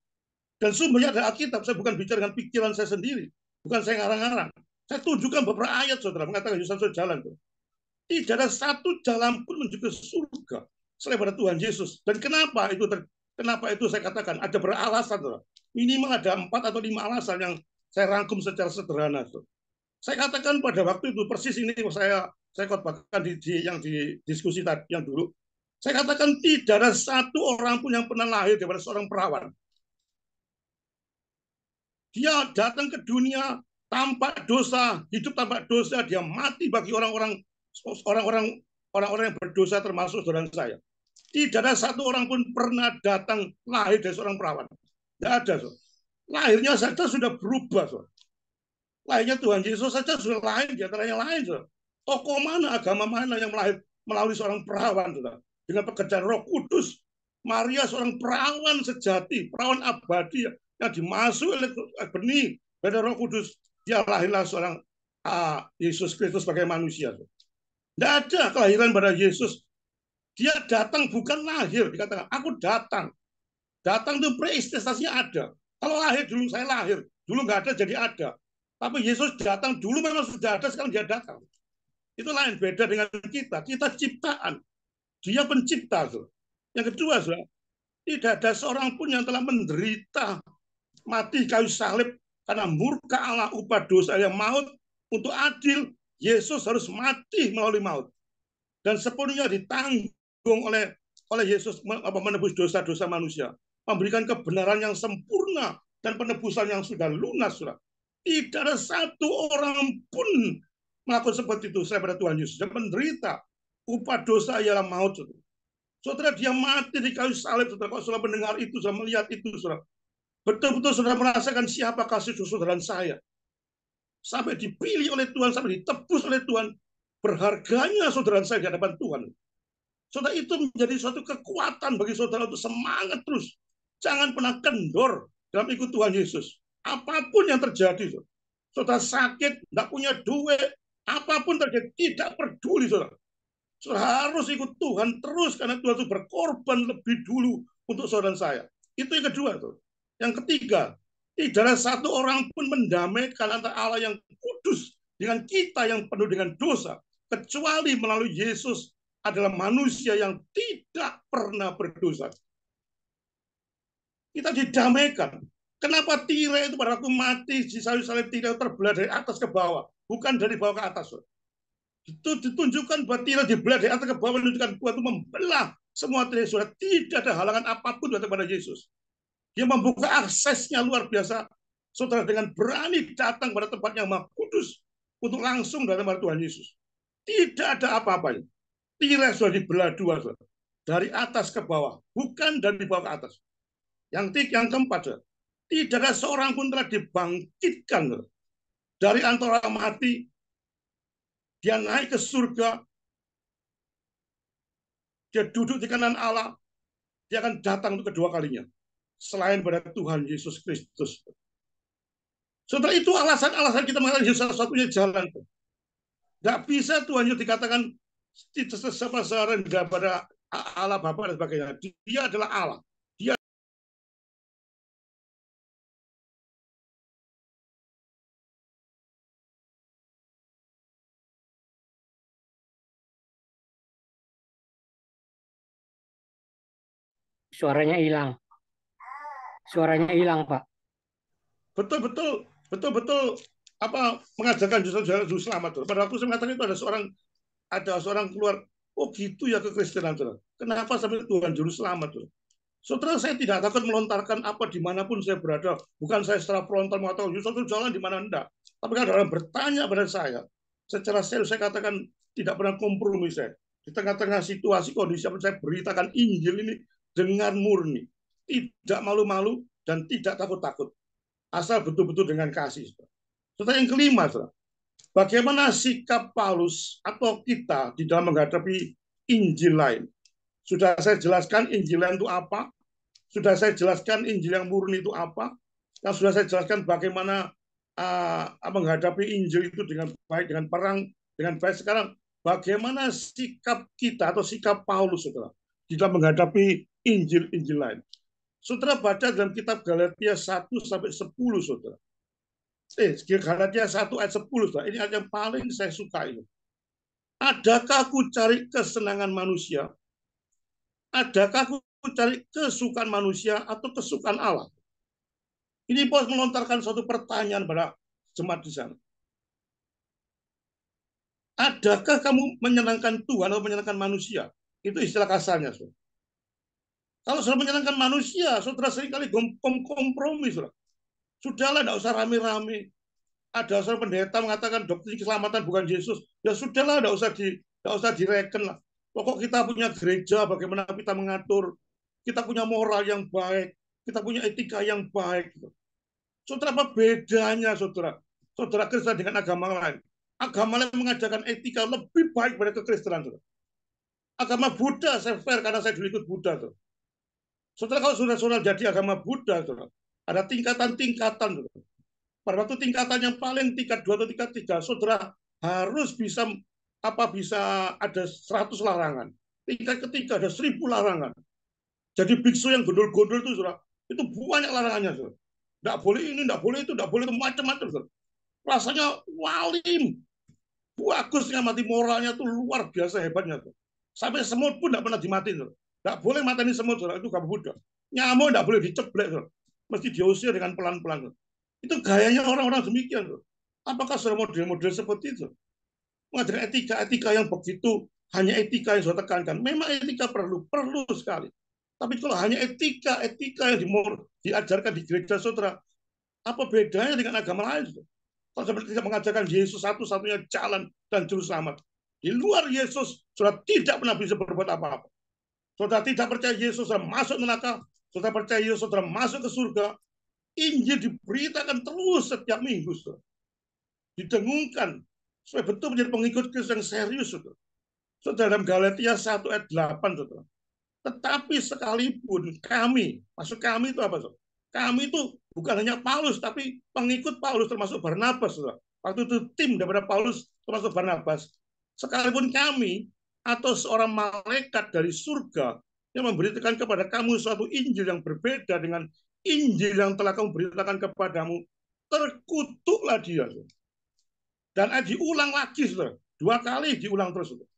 Dan sumbernya adalah Alkitab. Saya bukan bicara dengan pikiran saya sendiri. Bukan saya ngarang-ngarang. Saya tunjukkan beberapa ayat, saudara, mengatakan Yesus satu jalan. Tidak ada satu jalan pun menuju ke surga selain pada Tuhan Yesus. Dan kenapa itu saya katakan ada beralasan, saudara. Minimal ada 4 atau 5 alasan yang saya rangkum secara sederhana, saudara. Saya katakan pada waktu itu persis ini saya khotbahkan yang di diskusi tadi yang dulu. Saya katakan tidak ada satu orang pun yang pernah lahir daripada seorang perawan. Dia datang ke dunia tanpa dosa, hidup tanpa dosa, dia mati bagi orang-orang yang berdosa termasuk saudara saya. Tidak ada satu orang pun pernah datang lahir dari seorang perawan. Tidak ada. So. Lahirnya saja sudah berubah. So. Lahirnya Tuhan Yesus saja sudah lain di antara yang lain. So. Tokoh mana, agama mana yang lahir melalui seorang perawan. So. Dengan pekerjaan Roh Kudus. Maria seorang perawan sejati, perawan abadi yang dimasuk oleh benih dari Roh Kudus. Dia lahirlah seorang Yesus Kristus sebagai manusia. Tidak ada kelahiran pada Yesus. Dia datang bukan lahir. Dikatakan, aku datang. Datang itu preeksistasinya ada. Kalau lahir dulu, saya lahir. Dulu nggak ada, jadi ada. Tapi Yesus datang dulu memang sudah ada, sekarang dia datang. Itu lain, beda dengan kita. Kita ciptaan. Dia pencipta. Yang kedua, tidak ada seorang pun yang telah menderita mati kayu salib karena murka Allah upah dosa yang maut untuk adil. Yesus harus mati melalui maut dan sepenuhnya ditanggung oleh Yesus menebus dosa-dosa manusia, memberikan kebenaran yang sempurna dan penebusan yang sudah lunas. Tidak ada satu orang pun melakukan seperti itu selain pada Tuhan Yesus. Dia menderita upah dosa ialah maut. Saudara, dia mati di kayu salib. Saudara, kalau saudara mendengar itu, saudara melihat itu, saudara, betul-betul saudara merasakan siapa kasih saudara saya. Sampai dipilih oleh Tuhan, sampai ditebus oleh Tuhan. Berharganya saudara saya di hadapan Tuhan. Saudara, itu menjadi suatu kekuatan bagi saudara untuk semangat terus. Jangan pernah kendor dalam ikut Tuhan Yesus. Apapun yang terjadi, saudara sakit, tidak punya duit, apapun terjadi, tidak peduli, saudara. Saudara harus ikut Tuhan terus karena Tuhan itu berkorban lebih dulu untuk saudara saya. Itu yang kedua, saudara. Yang ketiga, tidak ada satu orang pun mendamaikan antara Allah yang kudus dengan kita yang penuh dengan dosa, kecuali melalui Yesus adalah manusia yang tidak pernah berdosa. Kita didamaikan. Kenapa tirai itu pada waktu mati di salib tirai terbelah dari atas ke bawah, bukan dari bawah ke atas. Itu ditunjukkan bahwa tirai dibelah dari atas ke bawah, menunjukkan Tuhan itu membelah semua tirai. Sudah tidak ada halangan apapun kepada Yesus. Dia membuka aksesnya luar biasa. Saudara dengan berani datang pada tempat yang maha kudus untuk langsung datang pada Tuhan Yesus. Tidak ada apa-apanya. Tirai sudah dibelah dua, saudara. Dari atas ke bawah, bukan dari bawah ke atas. Yang keempat, saudara. Tidak ada seorang pun telah dibangkitkan, saudara. Dari antara mati. Dia naik ke surga. Dia duduk di kanan Allah. Dia akan datang untuk kedua kalinya. Selain pada Tuhan Yesus Kristus. Saudara, itu alasan-alasan kita mengatakan Yesus satu-satunya jalan. Tidak bisa Tuhan Yesus dikatakan sama rendah pada Allah Bapa dan sebagainya. Dia adalah Allah. Dia Suaranya hilang. Suaranya hilang, Pak. betul-betul mengajarkan juru selamat. Pada waktu saya mengatakan itu ada seorang keluar, oh gitu ya kekristenan. Kenapa sampai Tuhan juru selamat? Saudara, saya tidak takut melontarkan apa dimanapun saya berada. Bukan saya secara frontal mengatakan, Yesus itu jalan di mana enggak. Tapi kalau orang bertanya pada saya, secara serius saya katakan tidak pernah kompromi saya. Di tengah-tengah situasi kondisi apa saya beritakan Injil ini dengan murni. Tidak malu-malu dan tidak takut-takut. Asal betul-betul dengan kasih. Saudara, yang kelima, saudara, bagaimana sikap Paulus atau kita di dalam menghadapi Injil lain. Sudah saya jelaskan Injil lain itu apa. Sudah saya jelaskan Injil yang murni itu apa. Dan sudah saya jelaskan bagaimana menghadapi Injil itu dengan baik, dengan perang, dengan baik. Sekarang bagaimana sikap kita atau sikap Paulus, saudara, di dalam menghadapi Injil-Injil lain. Saudara baca dalam kitab Galatia 1-10, saudara. Galatia 1 ayat 10, saudara. Ini ayat yang paling saya suka ini. Adakah aku cari kesenangan manusia? Adakah aku cari kesukaan manusia atau kesukaan Allah? Ini Paulus melontarkan suatu pertanyaan pada jemaat di sana. Adakah kamu menyenangkan Tuhan atau menyenangkan manusia? Itu istilah kasarnya, saudara. Kalau sudah menyenangkan manusia, saudara seringkali kompromi, saudara. Sudahlah, tidak usah rame-rame. Ada seorang pendeta mengatakan doktrin keselamatan bukan Yesus. Ya sudahlah, tidak usah direken lah. Pokok kita punya gereja, bagaimana kita mengatur. Kita punya moral yang baik. Kita punya etika yang baik. Saudara, apa bedanya, saudara? Saudara Kristen dengan agama lain. Agama lain mengajarkan etika lebih baik pada kekristenan, saudara. Agama Buddha, saya fair karena saya dulu ikut Buddha, saudara. Saudara, kalau saudara jadi agama Buddha, saudara, ada tingkatan-tingkatan, saudara. Pada waktu tingkatan yang paling tingkat 2 atau tingkat 3, saudara harus bisa ada 100 larangan. Tingkat ketiga ada 1000 larangan. Jadi biksu yang gondol-gondol itu, saudara, itu banyak larangannya, saudara. Tidak boleh ini, tidak boleh itu, tidak boleh itu, macam-macam, saudara. Rasanya walim. Bagusnya mati moralnya itu luar biasa hebatnya, saudara. Sampai semut pun tidak pernah dimatiin, saudara. Tidak boleh mateni semut, saudara. Itu agama Buddha. Nyamuk tidak boleh diceblek, saudara. Mesti diusir dengan pelan-pelan, saudara. Itu gayanya orang-orang demikian. Apakah sudah model-model seperti itu? Mengajarkan etika yang begitu, hanya etika yang sudah tekankan. Memang etika perlu sekali. Tapi kalau hanya etika yang diajarkan di gereja, saudara, apa bedanya dengan agama lain? Kalau seperti tidak mengajarkan Yesus satu-satunya jalan dan juru selamat. Di luar Yesus, saudara tidak pernah bisa berbuat apa-apa. Saudara tidak percaya Yesus, saudara masuk neraka. Saudara percaya Yesus, saudara masuk ke surga. Injil diberitakan terus setiap minggu, saudara. Didengungkan supaya betul menjadi pengikut Kristus yang serius, saudara. Saudara, dalam Galatia 1 ayat 8, saudara. Tetapi sekalipun kami, maksud kami itu apa, saudara? Kami itu bukan hanya Paulus, tapi pengikut Paulus termasuk Barnabas, saudara. Waktu itu tim daripada Paulus termasuk Barnabas. Sekalipun kami atau seorang malaikat dari surga yang memberitakan kepada kamu suatu Injil yang berbeda dengan Injil yang telah kamu beritakan kepadamu, terkutuklah dia. Dan diulang lagi, saudara. 2 kali diulang terus, saudara.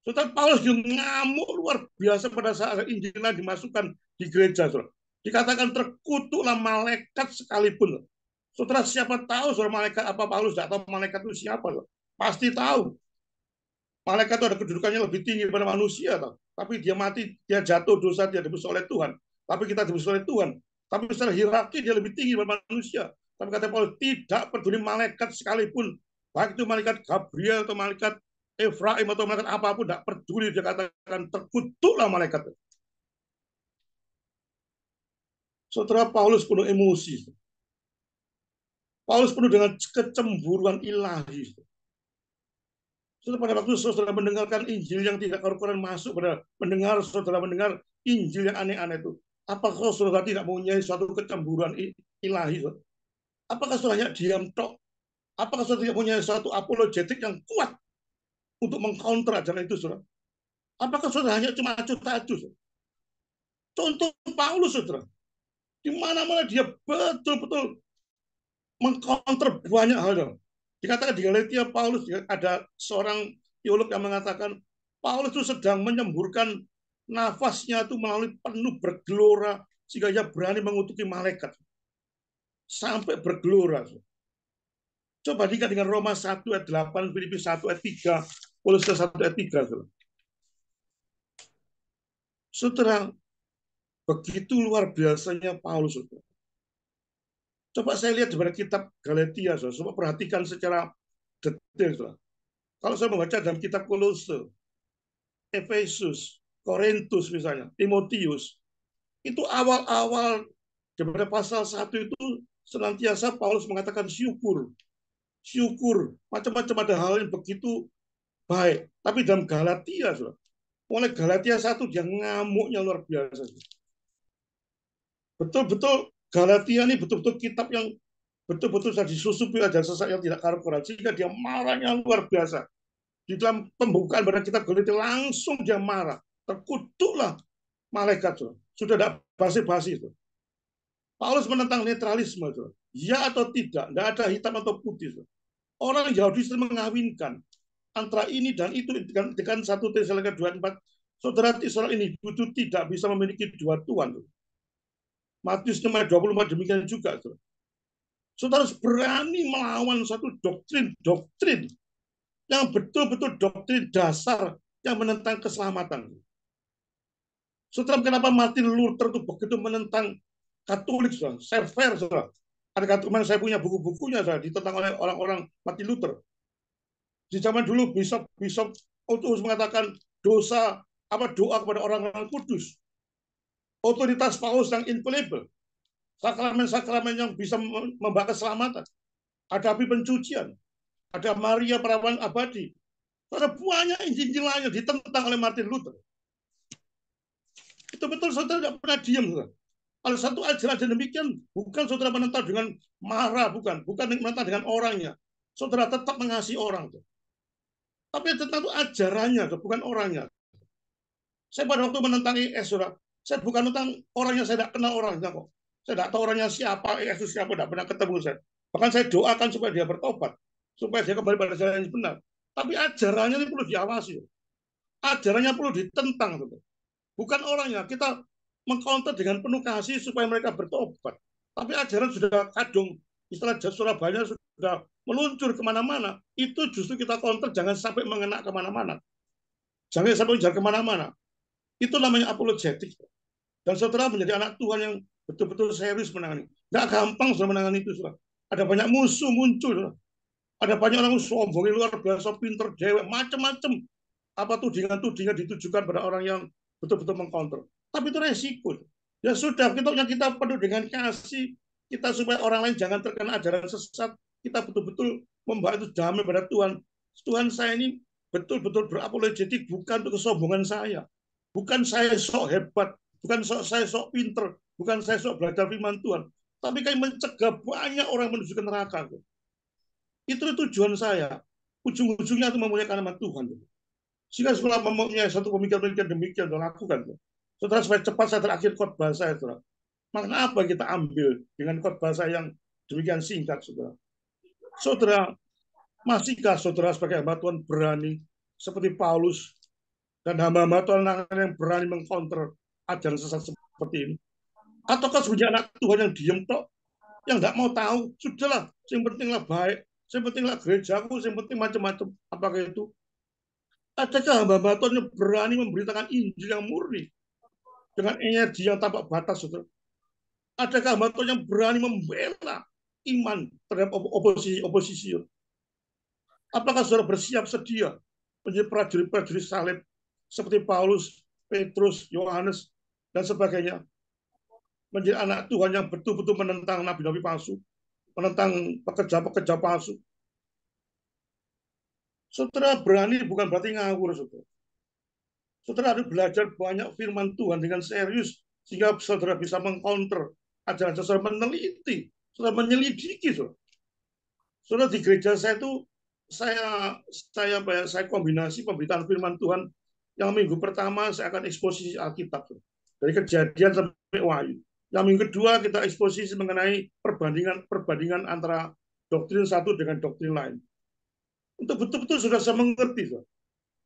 Saudara, Paulus juga ngamuk luar biasa pada saat Injilnya dimasukkan di gereja. Saudara. Dikatakan terkutuklah malaikat sekalipun. Saudara, siapa tahu saudara malaikat apa? Paulus tidak tahu malaikat itu siapa. Saudara. Pasti tahu. Malaikat itu ada kedudukannya lebih tinggi daripada manusia. Saudara. Tapi dia mati, dia jatuh dosa, dia dibus oleh Tuhan. Tapi kita dibus oleh Tuhan. Tapi secara hierarki dia lebih tinggi daripada manusia. Tapi kata Paulus, tidak peduli malaikat sekalipun. Baik itu malaikat Gabriel atau malaikat Efraim atau malaikat apapun, tidak peduli, dia katakan terkutuklah malaikat. Saudara, Paulus penuh emosi. Paulus penuh dengan kecemburuan ilahi. Saudara, pada waktu saudara mendengarkan Injil yang tidak karu-karuan masuk, saudara mendengar Injil yang aneh-aneh itu, apakah saudara tidak mempunyai suatu kecemburuan ilahi? Apakah saudara hanya diam tok? Apakah saudara tidak punya suatu apologetik yang kuat untuk mengcounter ajaran itu, saudara? Apakah saudara hanya cuma acuh-acuh? Contoh Paulus, saudara. Di mana-mana dia betul-betul mengcounter banyak hal. Dikatakan di Galatia, Paulus ada seorang teolog yang mengatakan Paulus itu sedang menyemburkan nafasnya itu melalui penuh bergelora sehingga ia berani mengutuki malaikat. Sampai bergelora. Coba bandingkan dengan Roma 1 ayat 8, Filipi 1 ayat 3, Kolose 1 ayat 3. Saudara, begitu luar biasanya Paulus. Saudara. Coba saya lihat di kitab Galatia, saudara. Coba perhatikan secara detail. Saudara. Kalau saya membaca dalam kitab Kolose, Efesus, Korintus misalnya, Timotius, itu awal-awal daripada pasal 1 itu senantiasa Paulus mengatakan syukur. Syukur, macam-macam ada hal yang begitu baik. Tapi dalam Galatia, saudara, mulai Galatia 1 dia ngamuknya luar biasa. Betul-betul Galatia ini betul-betul kitab yang betul-betul sudah disusupi ajaran sesat yang tidak karu-karuan, sehingga dia marahnya luar biasa. Di dalam pembukaan pada kitab Galatia langsung dia marah. Terkutuklah malaikat. Sudah tidak basi-basi. Paulus menentang netralisme. Ya atau tidak. Tidak ada hitam atau putih. Orang Yahudi sering mengawinkan antara ini dan itu dengan 1 Tesalonika 2:4. Saudara, Israel ini itu tidak bisa memiliki dua Tuhan. Matius 5:24 demikian juga. Saudara harus berani melawan satu doktrin yang betul-betul doktrin dasar yang menentang keselamatan. Saudara, kenapa Martin Luther itu begitu menentang Katolik? Saya fair, saudara. Ada kata saya punya buku-bukunya, saudara, ditentang oleh orang-orang Martin Luther. Di zaman dulu Bishop Otus mengatakan doa kepada orang-orang kudus. Otoritas Paulus yang infallible. Sakramen-sakramen yang bisa membawa keselamatan. Ada api pencucian. Ada Maria perawan abadi. Ada banyak Injil lainnya ditentang oleh Martin Luther. Itu betul, saudara tidak pernah diam. Saudara. Kalau satu ajaran demikian, bukan saudara menentang dengan marah, bukan menentang dengan orangnya. Saudara tetap mengasihi orang. Tapi tentang ajarannya, bukan orangnya. Saya pada waktu menentang IS, saudara, saya bukan tentang orangnya, saya tidak kenal orangnya kok. Saya tidak tahu orangnya siapa, IS siapa, tidak pernah ketemu saya. Bahkan saya doakan supaya dia bertobat, supaya dia kembali pada jalan yang benar. Tapi ajarannya ini perlu diawasi. Ajarannya perlu ditentang. Bukan orangnya. Kita mengcounter dengan penuh kasih supaya mereka bertobat. Tapi ajaran sudah kadung. Istilah Surabaya sudah meluncur kemana-mana. Itu justru kita counter, jangan sampai mengena kemana-mana. Jangan sampai jalan kemana-mana. Itu namanya apologetik. Dan saudara menjadi anak Tuhan yang betul-betul serius menangani. Nggak gampang saudara menangani itu. Saudara. Ada banyak musuh muncul. Saudara. Ada banyak orang sombong luar biasa, pinter, dewek, macam-macam. Apa tudingan-tudingan ditujukan pada orang yang betul-betul mengkontrol. Tapi itu resiko. Ya sudah, kita penuh dengan kasih. Kita supaya orang lain jangan terkena ajaran sesat. Kita betul-betul membawa itu damai pada Tuhan. Tuhan saya ini betul-betul berapologetik bukan untuk kesombongan saya. Bukan saya sok hebat. Bukan saya sok pinter. Bukan saya sok belajar firman Tuhan. Tapi kayak mencegah banyak orang menuju ke neraka. Itu tujuan saya. Ujung-ujungnya itu memuliakan nama Tuhan. Sehingga setelah mempunyai satu pemikiran demikian, dan lakukan. Saudara, supaya cepat saya terakhir khotbah saya, saudara. Makna apa kita ambil dengan khotbah saya yang demikian singkat, saudara? Saudara, masihkah saudara sebagai hamba Tuhan berani seperti Paulus dan hamba-hamba Tuhan yang berani mengcounter ajaran sesat seperti ini? Ataukah sebenarnya anak Tuhan yang diem tok, yang nggak mau tahu, sudahlah, yang pentinglah baik, yang pentinglah gerejaku, yang penting macam-macam. Apakah itu? Adakah hamba-hamba Tuhan yang berani memberitakan Injil yang murni dengan energi yang tanpa batas, saudara? Adakah hamba Tuhan yang berani membela iman terhadap oposisi? Apakah saudara bersiap sedia menjadi prajurit-prajurit salib seperti Paulus, Petrus, Yohanes, dan sebagainya? Menjadi anak Tuhan yang betul-betul menentang nabi-nabi palsu, menentang pekerja-pekerja palsu. Saudara berani bukan berarti ngawur, saudara. Saudara harus belajar banyak firman Tuhan dengan serius, sehingga saudara bisa mengcounter ajaran saudara, meneliti, saudara menyelidiki. Saudara di gereja saya itu saya kombinasi pemberitaan firman Tuhan. Yang minggu pertama saya akan eksposisi Alkitab dari Kejadian sampai Wahyu. Yang minggu kedua kita eksposisi mengenai perbandingan antara doktrin satu dengan doktrin lain. Untuk betul-betul sudah saya mengerti.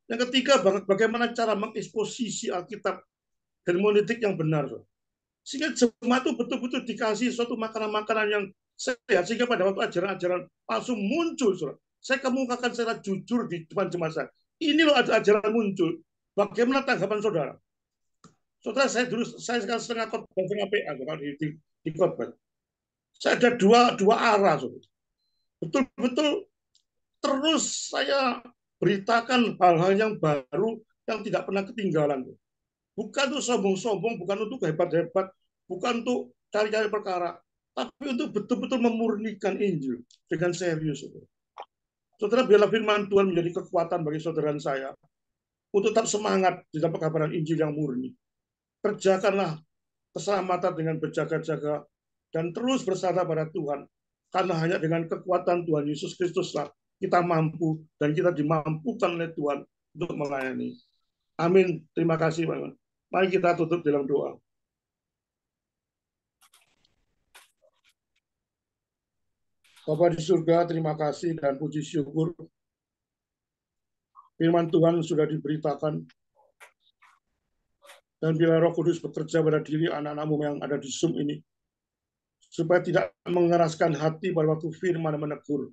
Yang ketiga, bagaimana cara mengeksposisi Alkitab hermeneutik yang benar. Sehingga jemaat itu betul-betul dikasih suatu makanan-makanan yang sehat, sehingga pada waktu ajaran-ajaran palsu muncul, saya kemukakan secara jujur di depan jemaat saya. Ini loh ajaran muncul. Bagaimana tanggapan saudara? Saudara, saya sekarang setengah khotbah, setengah PA kalau di khotbah. Saya ada dua arah, saudara. Betul-betul terus saya beritakan hal-hal yang baru yang tidak pernah ketinggalan. Bukan untuk sombong-sombong, bukan untuk hebat-hebat, bukan untuk cari-cari perkara, tapi untuk betul-betul memurnikan Injil dengan serius. Saudara, biarlah firman Tuhan menjadi kekuatan bagi saudara dan saya untuk tetap semangat di dalam pekabaran Injil yang murni. Kerjakanlah keselamatan dengan berjaga-jaga dan terus bersandar pada Tuhan, karena hanya dengan kekuatan Tuhan Yesus Kristuslah kita mampu dan kita dimampukan oleh Tuhan untuk melayani. Amin. Terima kasih, Pak. Mari kita tutup dalam doa. Bapa di surga, terima kasih dan puji syukur. Firman Tuhan sudah diberitakan. Dan bila Roh Kudus bekerja pada diri anak-anakmu yang ada di Zoom ini, supaya tidak mengeraskan hati pada waktu firman menegur.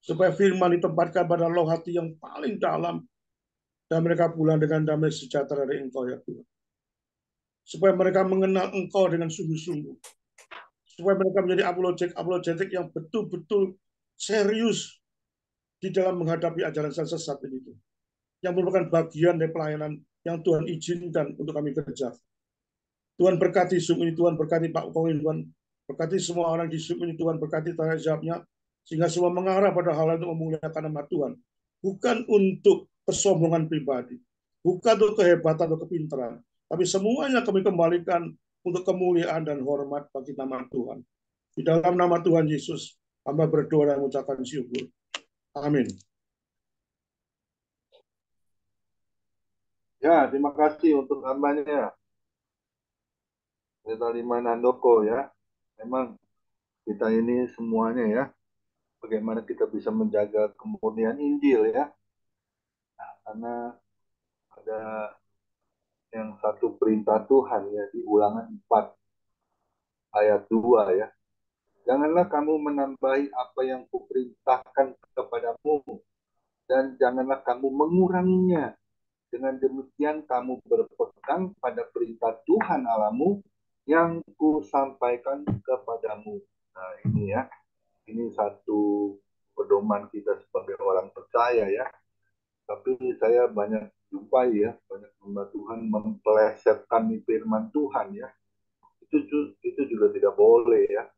Supaya firman ditempatkan pada loh hati yang paling dalam, dan mereka pulang dengan damai sejahtera dari Engkau, ya Tuhan. Supaya mereka mengenal Engkau dengan sungguh-sungguh. Supaya mereka menjadi apologetik yang betul-betul serius di dalam menghadapi ajaran sesat ini. Yang merupakan bagian dari pelayanan yang Tuhan izinkan untuk kami kerja. Tuhan berkati Zoom ini, Tuhan berkati Pak Kongin, Tuhan berkati semua orang di Zoom ini, Tuhan berkati tanya jawabnya, sehingga semua mengarah pada hal untuk memuliakan nama Tuhan. Bukan untuk kesombongan pribadi, bukan untuk kehebatan atau kepintaran, tapi semuanya kami kembalikan untuk kemuliaan dan hormat bagi nama Tuhan. Di dalam nama Tuhan Yesus, hamba berdoa dan mengucapkan syukur. Amin. Ya, terima kasih untuk hambanya. Pendeta Liman Handoko ya. Memang kita ini semuanya ya, bagaimana kita bisa menjaga kemurnian Injil ya. Nah, karena ada yang satu perintah Tuhan ya di Ulangan 4 ayat 2 ya. Janganlah kamu menambahi apa yang kuperintahkan kepadamu, dan janganlah kamu menguranginya. Dengan demikian kamu berpegang pada perintah Tuhan Allahmu yang kusampaikan kepadamu. Nah ini ya, ini satu pedoman kita sebagai orang percaya ya. Tapi saya banyak jumpai ya, banyak hamba Tuhan mempelesetkan firman Tuhan ya. Itu juga tidak boleh ya.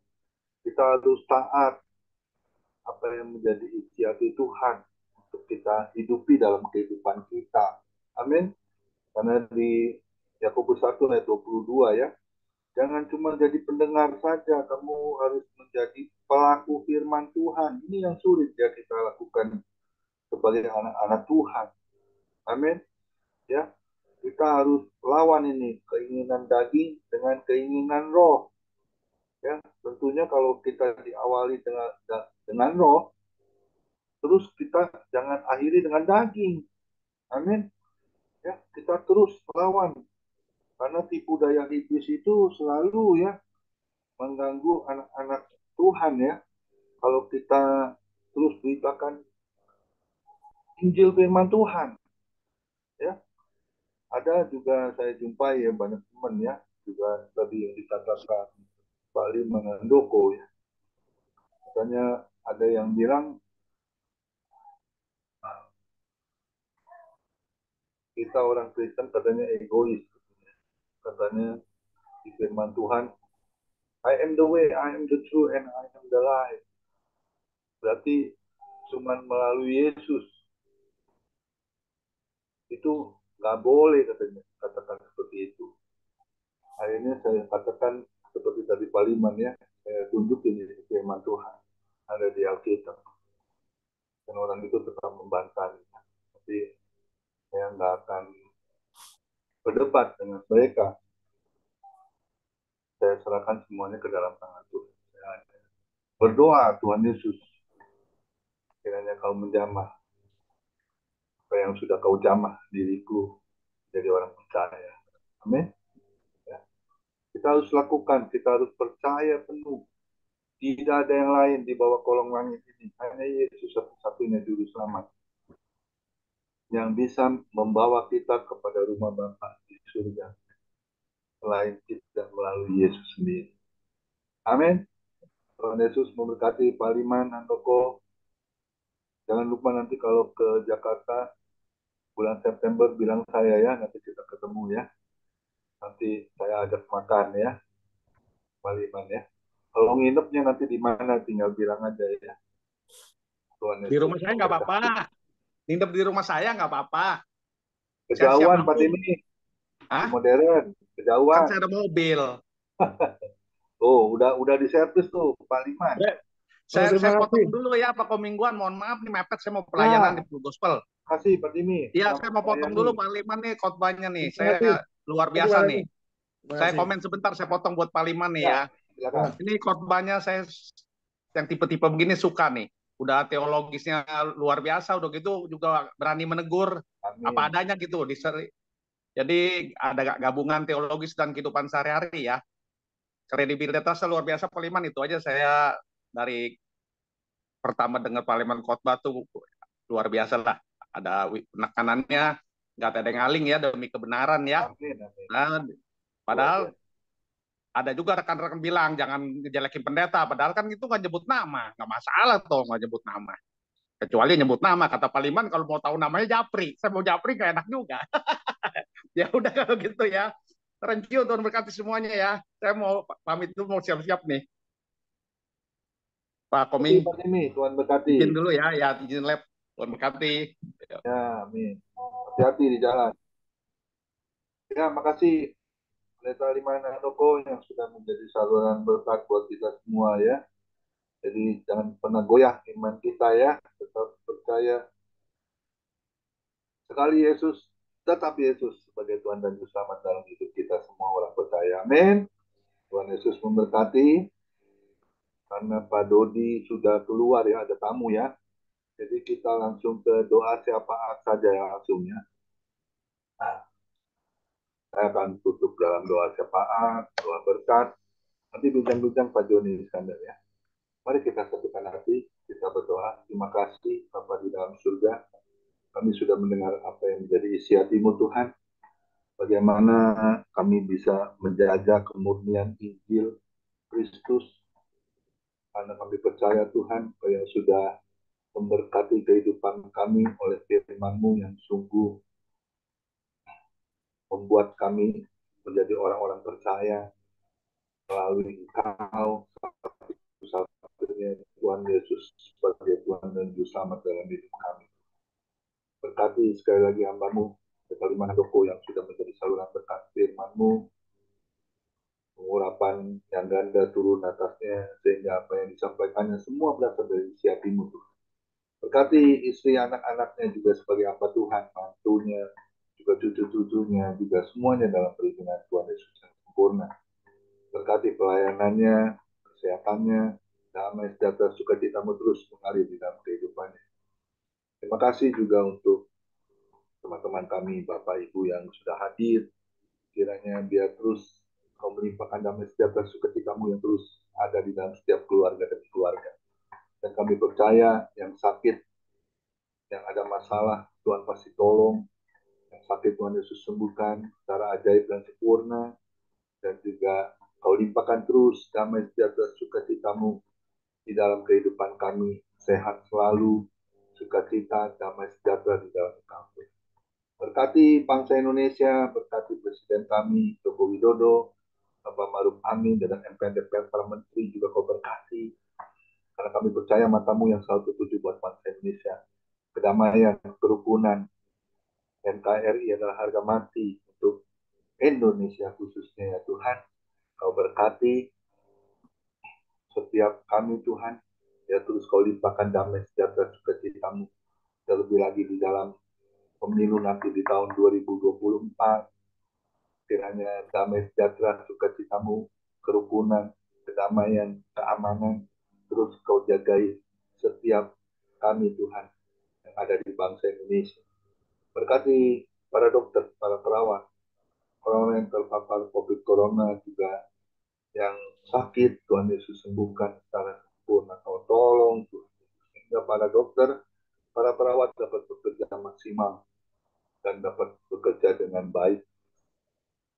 Kita harus taat apa yang menjadi isi hati Tuhan untuk kita hidupi dalam kehidupan kita. Amin. Karena di Yakobus 1 ayat 22 ya, jangan cuma jadi pendengar saja, kamu harus menjadi pelaku firman Tuhan. Ini yang sulit ya kita lakukan sebagai anak-anak Tuhan. Amin. Ya, kita harus lawan ini keinginan daging dengan keinginan roh. Ya, tentunya kalau kita diawali dengan roh, terus kita jangan akhiri dengan daging. Amin. Ya, kita terus melawan. Karena tipu daya iblis itu selalu ya mengganggu anak-anak Tuhan ya. Kalau kita terus beritakan Injil firman Tuhan ya. Ada juga saya jumpai ya banyak teman ya, juga tadi yang dikatakan Pak Liman Handoko ya. Katanya ada yang bilang kita orang Kristen katanya egois. Katanya di firman Tuhan, I am the way, I am the truth, and I am the life. Berarti cuman melalui Yesus itu nggak boleh katanya katakan seperti itu. Akhirnya saya katakan seperti tadi Pak Liman ya, saya tunjukin di firman Tuhan ada di Alkitab. Dan orang itu tetap membantah. Tapi saya nggak akan berdebat dengan mereka. Saya serahkan semuanya ke dalam tangan Tuhan. Saya berdoa Tuhan Yesus, kiranya kau menjamah apa yang sudah kau jamah diriku jadi orang percaya. Amin. Ya. Kita harus lakukan, kita harus percaya penuh. Tidak ada yang lain di bawah kolong langit ini. Hanya Yesus satu-satunya juru selamat yang bisa membawa kita kepada rumah Bapa di surga. Selain tidak melalui Yesus sendiri. Amin. Tuhan Yesus memberkati Pak Liman, Handoko. Jangan lupa nanti kalau ke Jakarta bulan September bilang saya ya, nanti kita ketemu ya. Nanti saya ajak makan ya, Pak Liman ya. Kalau nginepnya nanti di mana tinggal bilang aja ya. Tuhan Di Yesus rumah saya nggak apa-apa. Nginep di rumah saya nggak apa-apa. Saya siap Kejauhan Pak nabung. Dini, Hah? modern, Kan kejauhan. saya ada mobil. Oh, udah diservis tuh Pak Liman. Saya Terima potong kasih. dulu ya Pak Komingguan. Mohon maaf nih mepet, saya mau pelayanan di Full Gospel. Kasih Pak Dini. Iya, saya mau potong dulu Pak Liman nih khotbahnya nih. Terima kasih. Saya luar Terima biasa kasih. nih. Terima Saya kasih. komen sebentar, saya potong buat Pak Liman nih ya. Silakan. Ini khotbahnya saya yang tipe-tipe begini suka nih. Udah teologisnya luar biasa, udah gitu juga berani menegur Amin. apa adanya gitu. Jadi ada gabungan teologis dan kehidupan sehari-hari ya. Kredibilitasnya luar biasa Pak Liman, itu aja saya dari pertama dengar Pak Liman khotbah tuh luar biasa lah. Ada penekanannya, nggak ada yang ngaling ya demi kebenaran ya. Amin. Amin. Nah, padahal ada juga rekan-rekan bilang jangan ngejelekin pendeta, padahal kan itu nggak nyebut nama, nggak masalah tuh nggak nyebut nama. Kecuali nyebut nama, kata Pak Liman kalau mau tahu namanya Japri, saya mau Japri nggak enak juga. Ya udah kalau gitu ya. Thank you, Tuhan berkati semuanya ya. Saya mau pamit dulu, mau siap-siap nih. Pak Koming, Pak Dini, Tuhan berkati. izin dulu ya, izin lab. Tuhan berkati. Ya, amin. Hati-hati di jalan. Ya, makasih Pendeta Liman Handoko yang sudah menjadi saluran berkat buat kita semua ya. Jadi jangan pernah goyah iman kita ya. Tetap percaya sekali Yesus, tetap Yesus sebagai Tuhan dan Juru Selamat dalam hidup kita semua orang percaya. Amin. Tuhan Yesus memberkati. Karena Pak Dodi sudah keluar ya, ada tamu ya. Jadi kita langsung ke doa syafaat saja ya langsung ya. Nah, saya akan tutup dalam doa syafaat, doa berkat. Nanti bincang-bincang Pak Joni Iskandar ya. Mari kita satukan hati, kita berdoa. Terima kasih Bapa di dalam surga. Kami sudah mendengar apa yang menjadi isi hatimu Tuhan. Bagaimana kami bisa menjaga kemurnian Injil Kristus. Karena kami percaya Tuhan, Kau yang sudah memberkati kehidupan kami oleh firman-Mu yang sungguh membuat kami menjadi orang-orang percaya melalui Engkau satu-satunya Tuhan Yesus sebagai Tuhan dan Juru Selamat dalam hidup kami. Berkati sekali lagi hamba-Mu, Liman Handoko yang sudah menjadi saluran berkat firman-Mu, pengurapan yang ganda turun atasnya, sehingga apa yang disampaikannya semua berasal dari isi hati-Mu Tuhan. Berkati istri anak-anaknya juga sebagai hamba Tuhan, mantunya, juga cucu-cucunya, juga semuanya dalam perlindungan Tuhan Yesus yang sempurna. Berkati pelayanannya, kesehatannya, damai sejahtera sukacitamu terus mengalir di dalam kehidupannya. Terima kasih juga untuk teman teman-teman kami, Bapak Ibu yang sudah hadir, kiranya biar terus kau melimpahkan damai sejahtera sukacitamu yang terus ada di dalam setiap keluarga demi keluarga. Dan kami percaya yang sakit, yang ada masalah, Tuhan pasti tolong. Yang sakit Tuhan Yesus sembuhkan secara ajaib dan sempurna. Dan juga kau limpahkan terus damai sejahtera sukacitamu di dalam kehidupan kami. Sehat selalu, sukacita, damai sejahtera di dalam kami. Berkati bangsa Indonesia, berkati Presiden kami, Joko Widodo, Bapak Maruf Amin, dan MPN-DPR, para menteri juga kau berkati. Karena kami percaya matamu yang selalu tertuju buat bangsa Indonesia. Kedamaian, kerukunan, NKRI adalah harga mati untuk Indonesia khususnya ya Tuhan. Kau berkati setiap kami Tuhan. Ya terus kau limpahkan damai sejahtera sukacitamu. Terlebih lagi di dalam pemilu nanti di tahun 2024. Kiranya damai sejahtera sukacitamu, kerukunan, kedamaian, keamanan, terus kau jagai setiap kami Tuhan yang ada di bangsa Indonesia. Berkati para dokter, para perawat, orang yang terpapar COVID Corona juga yang sakit, Tuhan Yesus sembuhkan secara sempurna. Kau tolong Tuhan, sehingga para dokter, para perawat dapat bekerja maksimal dan dapat bekerja dengan baik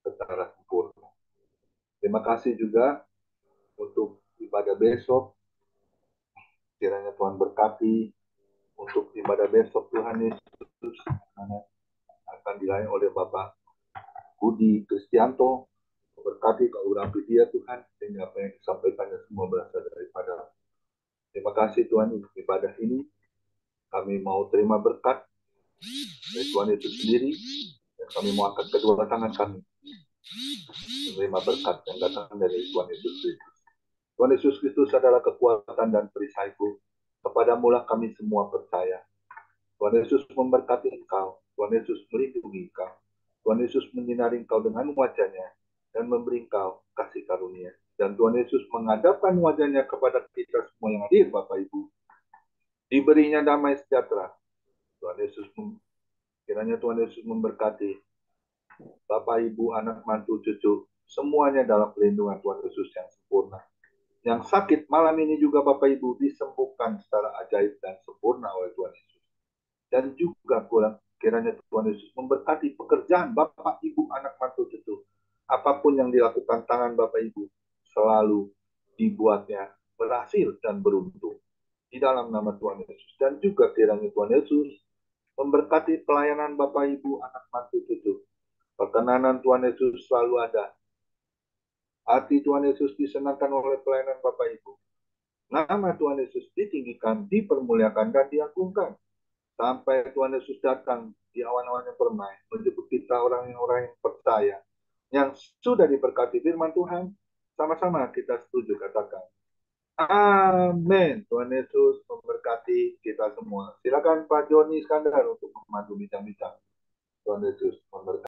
secara sempurna. Terima kasih juga untuk ibadah besok. Kiranya Tuhan berkati untuk ibadah besok Tuhan Yesus akan dilayani oleh Bapak Budi Kristianto. Berkati kau urapi dia Tuhan, sehingga apa yang disampaikannya semua berasal daripada. Terima kasih Tuhan untuk ibadah ini. Kami mau terima berkat dari Tuhan Yesus sendiri, dan kami mau angkat kedua tangan kami menerima berkat yang datang dari Tuhan Yesus Kristus. Tuhan Yesus Kristus adalah kekuatan dan perisaiku. Kepadamulah kami semua percaya. Tuhan Yesus memberkati engkau. Tuhan Yesus melindungi engkau. Tuhan Yesus menyinari engkau dengan wajahnya dan memberi engkau kasih karunia. Dan Tuhan Yesus menghadapkan wajahnya kepada kita semua yang hadir, Bapak Ibu. Diberinya damai sejahtera. Tuhan Yesus, kiranya Tuhan Yesus memberkati Bapak, Ibu, anak, mantu, cucu, semuanya dalam perlindungan Tuhan Yesus yang sempurna. Yang sakit malam ini juga Bapak Ibu disembuhkan secara ajaib dan sempurna oleh Tuhan Yesus. Dan juga kiranya Tuhan Yesus memberkati pekerjaan Bapak, Ibu, anak, mantu, cucu. Apapun yang dilakukan tangan Bapak Ibu selalu dibuatnya berhasil dan beruntung di dalam nama Tuhan Yesus. Dan juga kiranya Tuhan Yesus memberkati pelayanan Bapak, Ibu, anak, mantu, cucu. Perkenanan Tuhan Yesus selalu ada. Hati Tuhan Yesus disenangkan oleh pelayanan Bapak Ibu. Nama Tuhan Yesus ditinggikan, dipermuliakan, dan diagungkan. Sampai Tuhan Yesus datang di awan-awan yang permai, menjemput kita orang-orang yang percaya, yang sudah diberkati firman Tuhan. Sama-sama kita setuju katakan. Amin. Tuhan Yesus memberkati kita semua. Silakan Pak Joni Iskandar untuk memandu bincang-bincang. Tuhan Yesus memberkati.